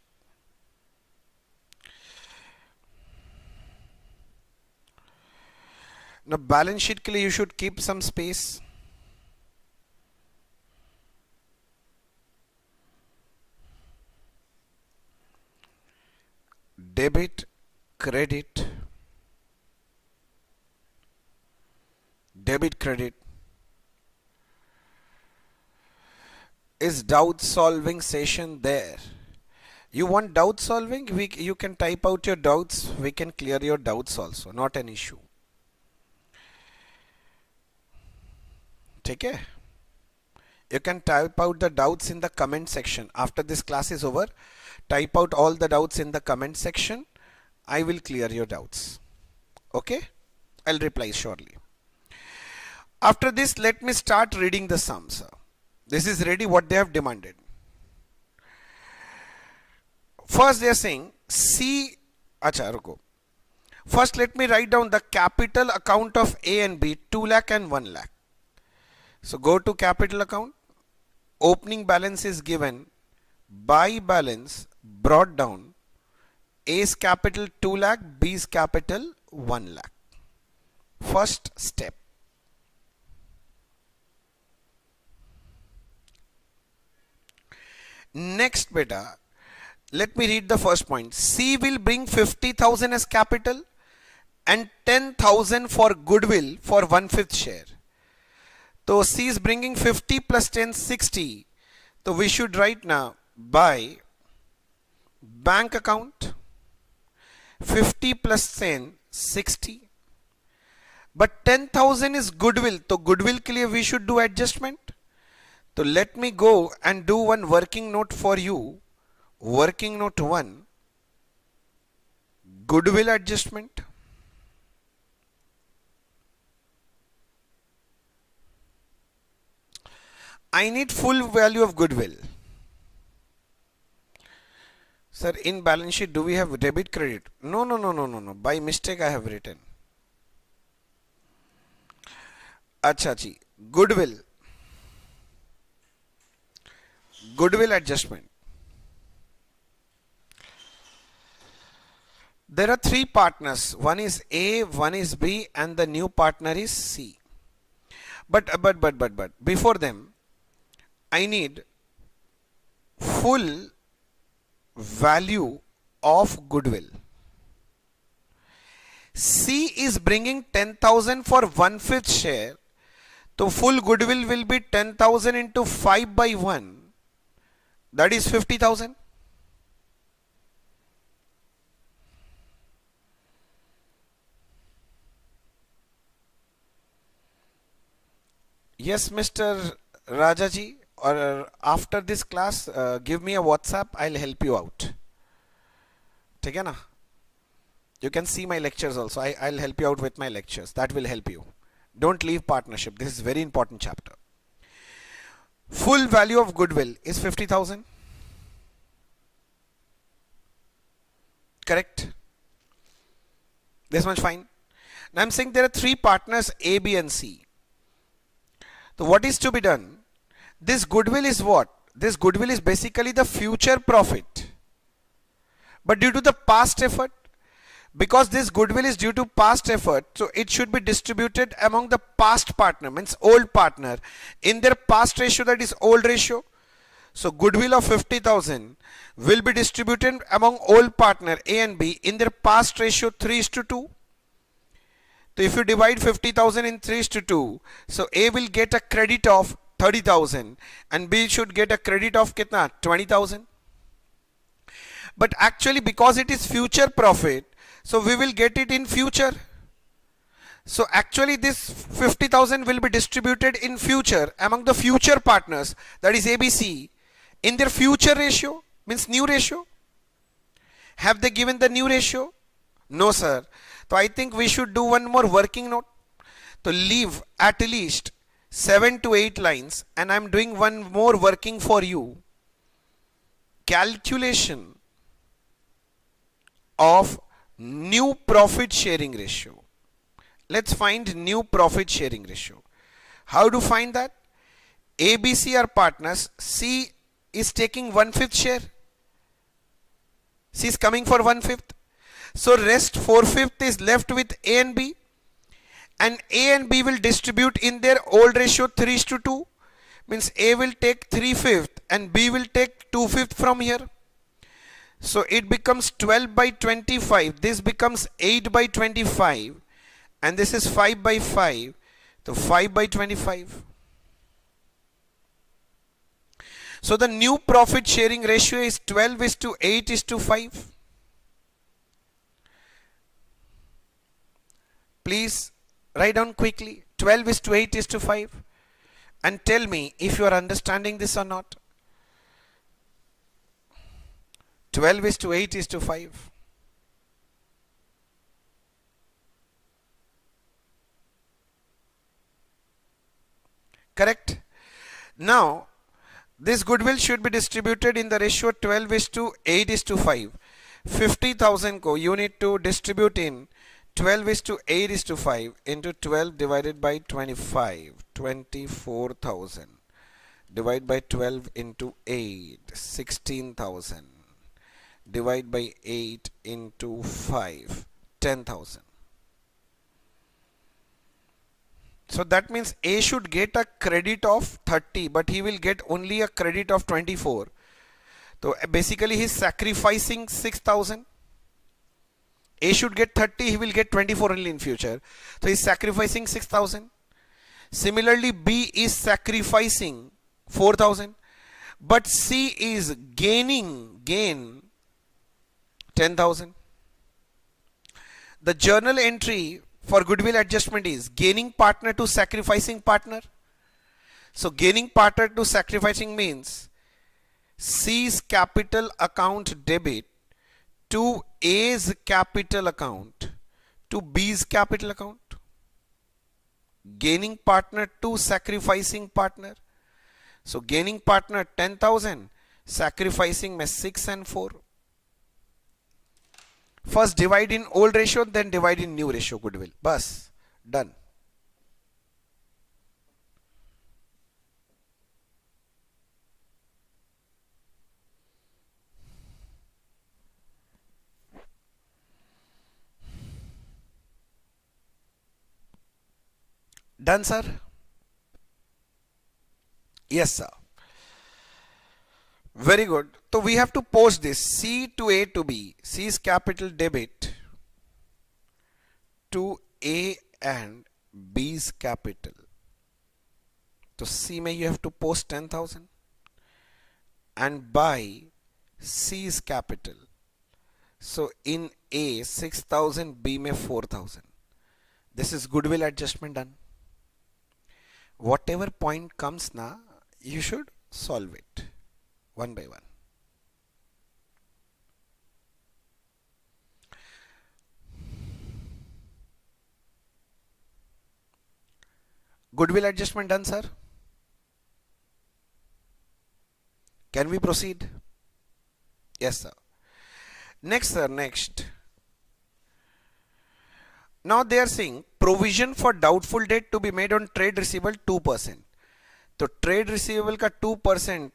Now balance sheet के लिए you should keep some space. Debit, credit, debit, credit. Is doubt solving session there? You want doubt solving? You can type out your doubts. We can clear your doubts also. Not an issue. Okay? You can type out the doubts in the comment section. After this class is over, type out all the doubts in the comment section. I will clear your doubts. Okay? I'll reply shortly. After this, let me start reading the sums. This is ready what they have demanded. First they are saying C. Acha, ruko. First let me write down the capital account of A and B, 2 lakh and 1 lakh. So go to capital account. Opening balance is given. By balance brought down A's capital 2 lakh, B's capital 1 lakh. First step. Next beta, let me read the first point. C will bring 50,000 as capital and 10,000 for goodwill for 1/5 share. So C is bringing 50 plus 10, 60. So we should write now by bank account 50 plus 10, 60. But 10,000 is goodwill. So goodwill के लिए we should do adjustment. So let me go and do one working note for you. Working note 1. Goodwill adjustment. I need full value of goodwill. Sir, in balance sheet, do we have debit credit? No. By mistake, I have written. Acha ji. Goodwill. Goodwill adjustment. There are 3 partners. One is A, one is B, and the new partner is C. But before them, I need full value of goodwill. C is bringing 10,000 for 1/5 share. So full goodwill will be 10,000 into 5 by 1. That is 50,000. Yes, Mr. Rajaji, or after this class, give me a WhatsApp. I'll help you out. ठीक है ना? You can see my lectures also. I'll help you out with my lectures. That will help you. Don't leave partnership. This is very important chapter. Full value of goodwill is 50,000. Correct? This much fine. Now I'm saying there are 3 partners A, B and C. So what is to be done? This goodwill is what? This goodwill is basically the future profit. But due to the past effort, because this goodwill is due to past effort, so it should be distributed among the past partner, means old partner, in their past ratio, that is old ratio. So goodwill of 50,000 will be distributed among old partner A and B in their past ratio 3:2. So if you divide 50,000 in 3:2, so A will get a credit of 30,000 and B should get a credit of kitna? 20,000. But actually, because it is future profit, so we will get it in future. So actually this 50,000 will be distributed in future among the future partners, that is ABC, in their future ratio, means new ratio. Have they given the new ratio? No, sir. So I think we should do one more working note. So leave at least 7 to 8 lines, and I am doing one more working for you. Calculation of new profit sharing ratio. Let's find new profit sharing ratio. How to find that? ABC are partners. C is taking 1/5 share. C is coming for 1/5. So rest 4/5 is left with A and B. And A and B will distribute in their old ratio 3:2. Means A will take 3/5 and B will take 2/5 from here. So it becomes 12 by 25. This becomes 8 by 25. And this is 5 by 5. So 5 by 25. So the new profit sharing ratio is 12:8:5. Please write down quickly. 12:8:5. And tell me if you are understanding this or not. 12:8:5. Correct? Now, this goodwill should be distributed in the ratio 12:8:5. 50,000 ko you need to distribute in 12:8:5 into 12 divided by 25. 24,000. Divide by 12 into 8. 16,000. Divide by 8 into 5, 10,000. So that means A should get a credit of 30, but he will get only a credit of 24. So basically he is sacrificing 6,000. A should get 30, he will get 24 only in future. So he is sacrificing 6,000. Similarly, B is sacrificing 4,000. But C is gain 10,000. The journal entry for goodwill adjustment is gaining partner to sacrificing partner. So gaining partner to sacrificing means C's capital account debit to A's capital account to B's capital account. Gaining partner to sacrificing partner. So gaining partner 10,000, sacrificing में 6 and 4. First divide in old ratio, then divide in new ratio goodwill. Bas, done. Done, sir? Yes, sir. Very good. So we have to post this C to A to B. C's capital debit to A and B's capital. So C में you have to post 10,000 and by C's capital. So in A 6,000, B में 4,000. This is goodwill adjustment done. Whatever point comes na, you should solve it one by one. Goodwill adjustment done, sir? Can we proceed? Yes, sir. Next, sir, next. Now they are saying provision for doubtful debt to be made on trade receivable 2%. So trade receivable का 2%,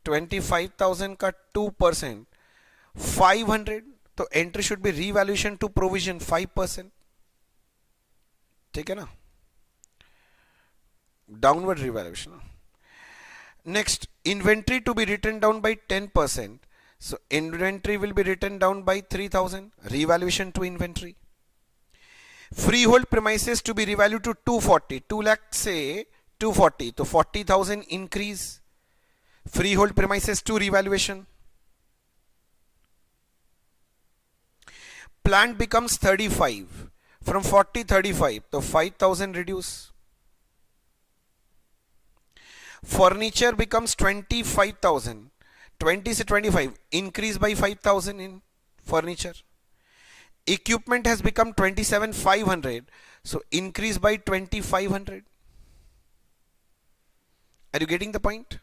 25,000 का 2%, 500. तो entry should be revaluation to provision 5%. ठीक है ना? Downward revaluation. Next, inventory to be written down by 10%. So inventory will be written down by 3,000. Revaluation to inventory. Freehold premises to be revalued to 240. 2 lakh say 240. So 40,000 increase. Freehold premises to revaluation. Plant becomes 35. From 40, 35. So 5,000 reduce. Furniture becomes 25,000. 20 से 25. Increase by 5,000 in furniture. Equipment has become 27,500. So increase by 2,500. Are you getting the point?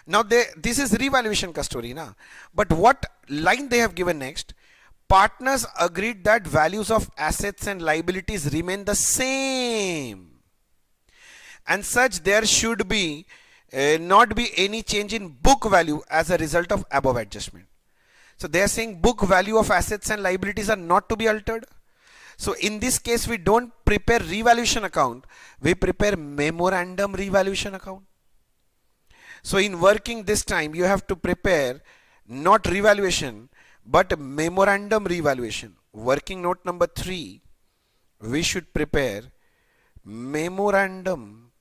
Now this is revaluation ka story na. But what line they have given next? Partners agreed that values of assets and liabilities remain the same. And such there should be not be any change in book value as a result of above adjustment. So they are saying book value of assets and liabilities are not to be altered. So in this case we don't prepare revaluation account, we prepare memorandum revaluation account. So in working this time you have to prepare not revaluation but memorandum revaluation. Working note number 3, we should prepare memorandum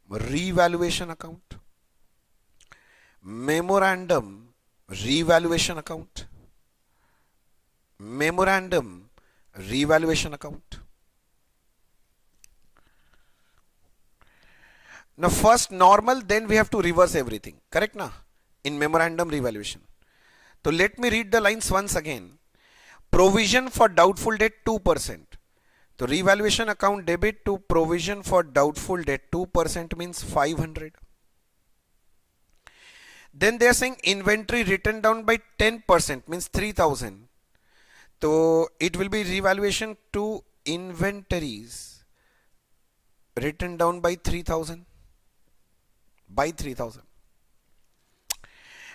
revaluation account. Memorandum revaluation account. Memorandum revaluation account. Now first normal, then we have to reverse everything. Correct na? In memorandum revaluation. So let me read the lines once again. Provision for doubtful debt 2%. So revaluation account debit to provision for doubtful debt 2% means 500. Then they are saying inventory written down by 10% means 3,000. So it will be revaluation to inventories written down by 3,000. By 3,000.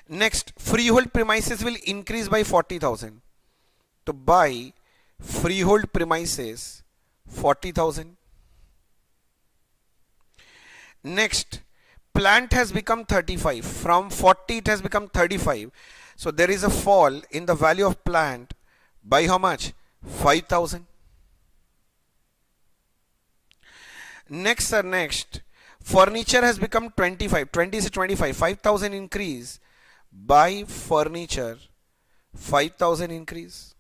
Next, freehold premises will increase by 40,000. To buy freehold premises 40,000. Next, plant has become 35. From 40 it has become 35. So there is a fall in the value of plant by how much? 5,000. Next, sir, next. Furniture has become 25. 20 is 25. 5,000 increase by furniture. 5,000 increase.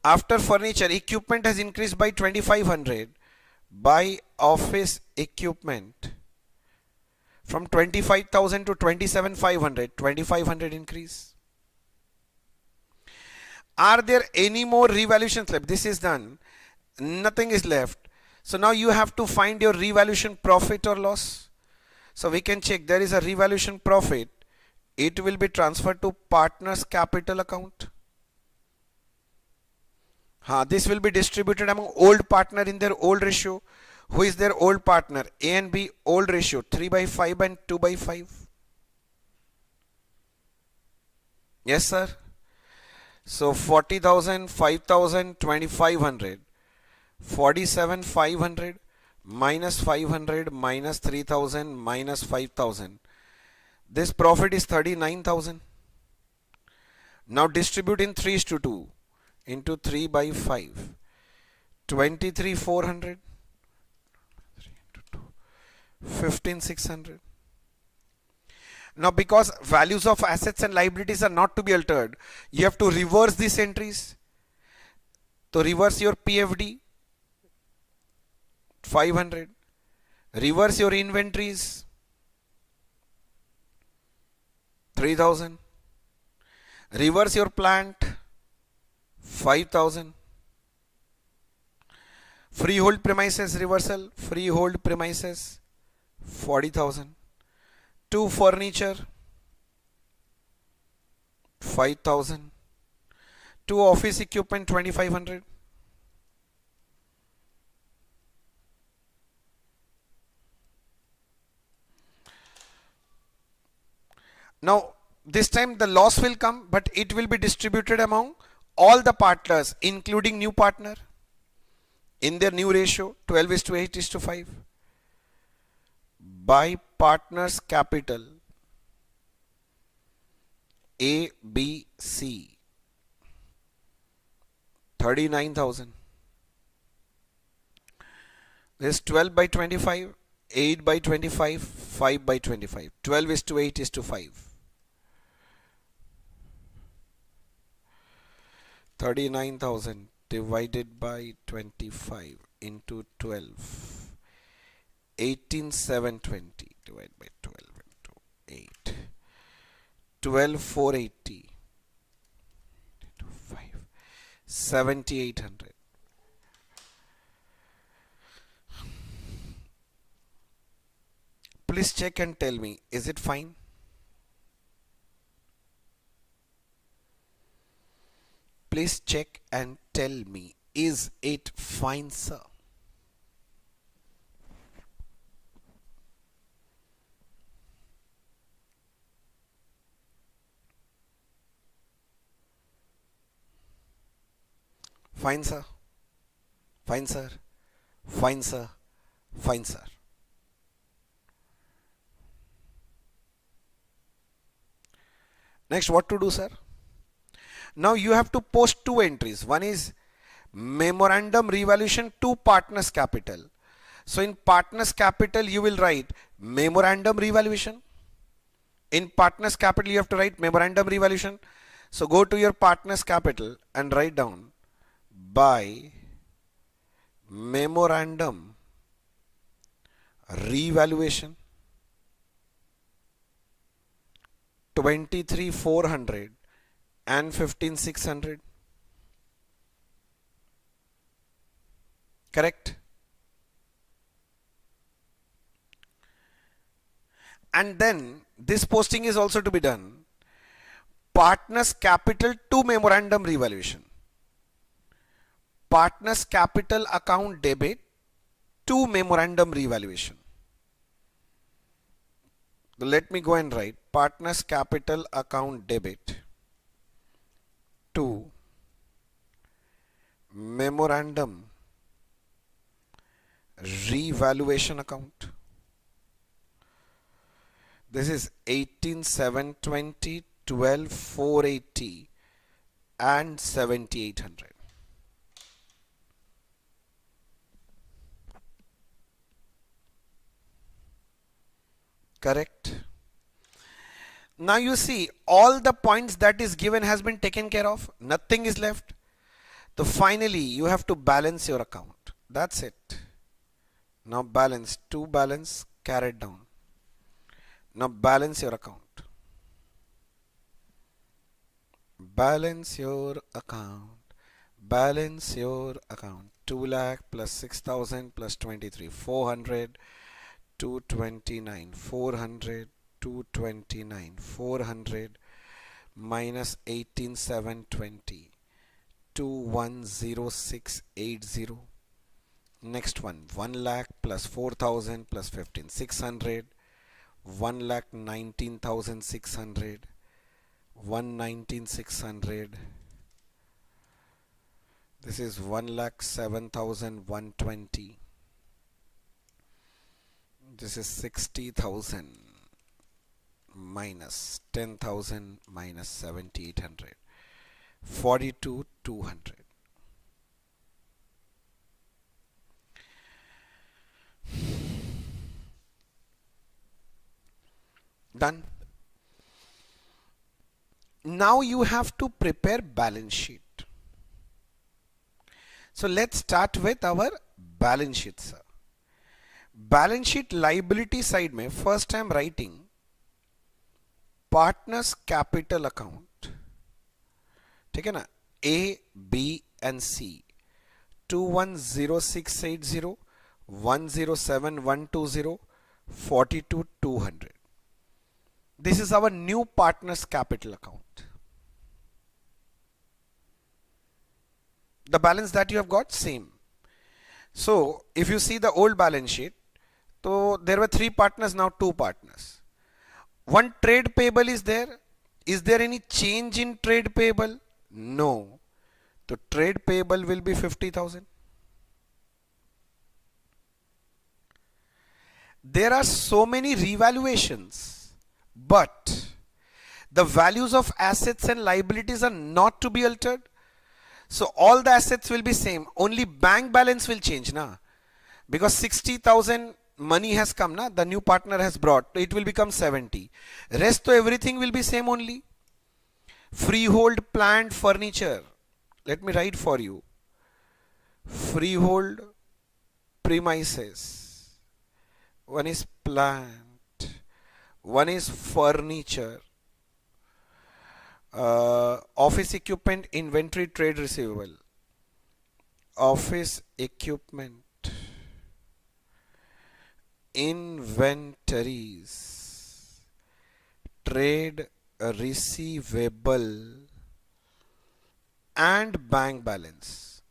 After furniture, equipment has increased by 2,500. By office equipment from 25,000 to 27,500. 2,500 increase. Are there any more revaluations left? This is done. Nothing is left. So now you have to find your revaluation profit or loss. So we can check there is a revaluation profit. It will be transferred to partners capital account. This will be distributed among old partner in their old ratio. Who is their old partner? A and B old ratio 3/5 and 2/5. Yes, sir. So 40,000, 5,000, 2,500. 47,500 minus 500 minus 3,000 minus 5,000. This profit is 39,000. Now distribute in 3:2 into 3/5. 23,400. 15,600. Now because values of assets and liabilities are not to be altered, you have to reverse these entries. To reverse your PFD 500. Reverse your inventories 3,000. Reverse your plant 5,000. Freehold premises reversal. Freehold premises 40,000. To furniture 5,000. To office equipment 2,500. Now this time the loss will come, but it will be distributed among all the partners including new partner in their new ratio 12:8:5 by partners capital A, B, C 39,000. This 12/25, 8/25, 5/25. 12:8:5. 39,000 divided by 25 into 12. 18,720 divided by 12 into 8. 12,480 into 5. 7,800. Please check and tell me, is it fine? Please check and tell me, is it fine, sir? Fine, sir. Fine, sir. Fine, sir. Fine, sir. Next, what to do, sir? Now you have to post two entries. One is memorandum revaluation to partners capital. So in partners capital you will write memorandum revaluation. In partners capital you have to write memorandum revaluation. So go to your partners capital and write down by memorandum revaluation 23,400 and 15,600. Correct? And then this posting is also to be done. Partners capital to memorandum revaluation. Partners capital account debit to memorandum revaluation. Let me go and write partners capital account debit to memorandum revaluation account. This is 18,720, 12,480 and 7,800. Correct? Now you see all the points that is given has been taken care of. Nothing is left. So finally you have to balance your account. That's it. Now balance, to balance, carried down. Now balance your account. Balance your account. Balance your account. 2 lakh plus 6,000 plus 23. 400. 229. 400. 229. 400 minus 18,720. 210680. Next one, 1 lakh plus 4,000 plus 15, 600, 1 lakh 19,600, 119,600. This is 1 lakh 7,120. This is 60,000 minus 10,000 minus 7,800, 42,200. Done. Now you have to prepare balance sheet. So let's start with our balance sheet, sir. Balance sheet liability side में first I am writing partners capital account. ठीक है ना, A, B and C. 210680, 107120, 42,200. This is our new partners capital account. The balance that you have got, same. So if you see the old balance sheet, so there were 3 partners, now 2 partners. One trade payable is there. Is there any change in trade payable? No. So trade payable will be 50,000. There are so many revaluations, but the values of assets and liabilities are not to be altered. So all the assets will be same. Only bank balance will change, na? Because 60,000 money has come, na? The new partner has brought. It will become 70. Rest to everything will be same only. Freehold, plant, furniture. Let me write for you. Freehold, premises. One is plant. One is furniture. Office equipment, inventory, trade receivable. Office equipment, inventories, trade receivable and bank balance.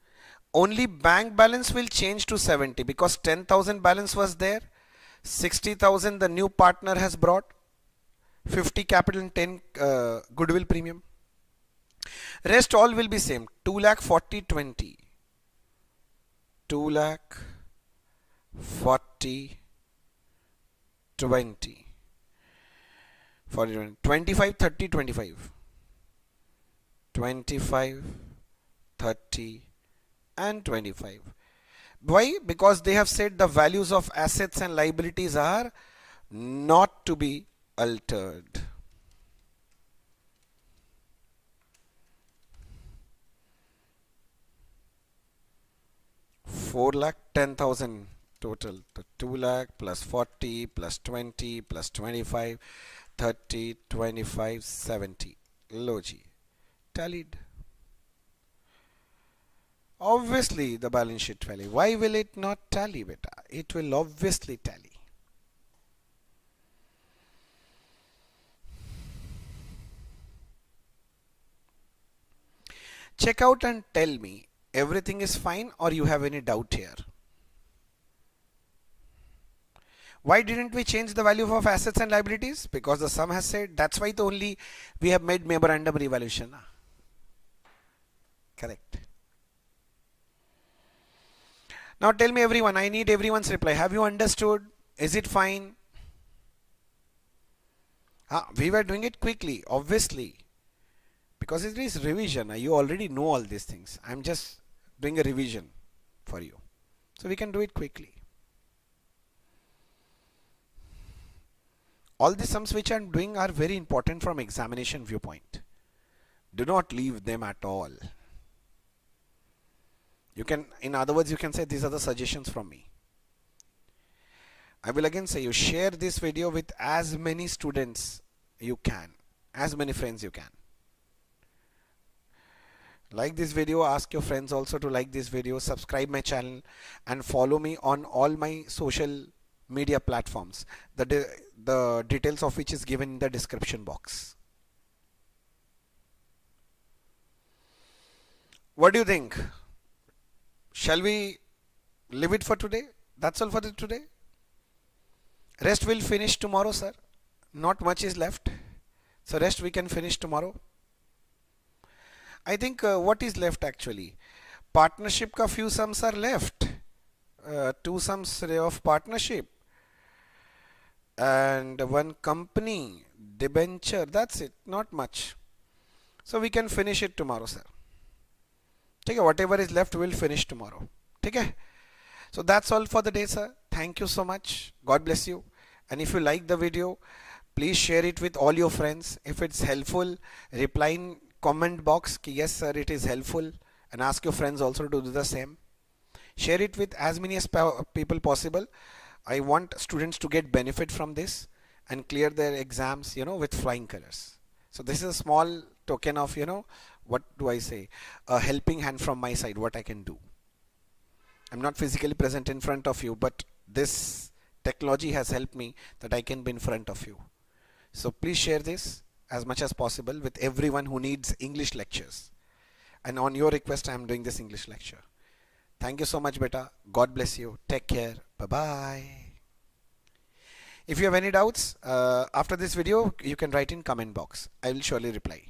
Only bank balance will change to 70 because 10,000 balance was there. 60,000 the new partner has brought. 50 capital and 10 goodwill premium. Rest all will be same. 2 lakh 40 20. 2 lakh 40 20. 40 20. 25 30 25. 25 30 and 25. Why? Because they have said the values of assets and liabilities are not to be altered. Four lakh 10,000 total. So 2 lakh plus 40 plus 20 plus 25, 30, 25, 70. Logi. Tallied. Obviously the balance sheet tally. Why will it not tally, beta? It will obviously tally. Check out and tell me everything is fine or you have any doubt here. Why didn't we change the value of assets and liabilities? Because the sum has said. That's why the only we have made memorandum revaluation. Correct. Now tell me everyone, I need everyone's reply. Have you understood? Is it fine? We were doing it quickly, obviously. Because it is revision. You already know all these things. I'm just doing a revision for you. So we can do it quickly. All the sums which I'm doing are very important from examination viewpoint. Do not leave them at all. You can, in other words, you can say these are the suggestions from me. I will again say you share this video with as many students you can, as many friends you can. Like this video, ask your friends also to like this video, subscribe my channel and follow me on all my social media platforms. The details of which is given in the description box. What do you think? Shall we leave it for today? That's all for today. Rest will finish tomorrow, sir. Not much is left. So rest we can finish tomorrow. I think what is left actually? Partnership ka few sums are left. Two sums of partnership. And one company, debenture, that's it. Not much. So we can finish it tomorrow, sir. Okay, whatever is left we'll finish tomorrow. Okay. So that's all for the day, sir. Thank you so much. God bless you. And if you like the video, please share it with all your friends. If it's helpful, reply in comment box ki yes sir, it is helpful, and ask your friends also to do the same. Share it with as many as people possible. I want students to get benefit from this and clear their exams, with flying colors. So this is a small token of, what do I say, a helping hand from my side, what I can do. I'm not physically present in front of you, but this technology has helped me that I can be in front of you. So please share this as much as possible with everyone who needs English lectures. And on your request, I am doing this English lecture. Thank you so much, beta. God bless you. Take care. Bye-bye. If you have any doubts after this video, you can write in comment box. I will surely reply.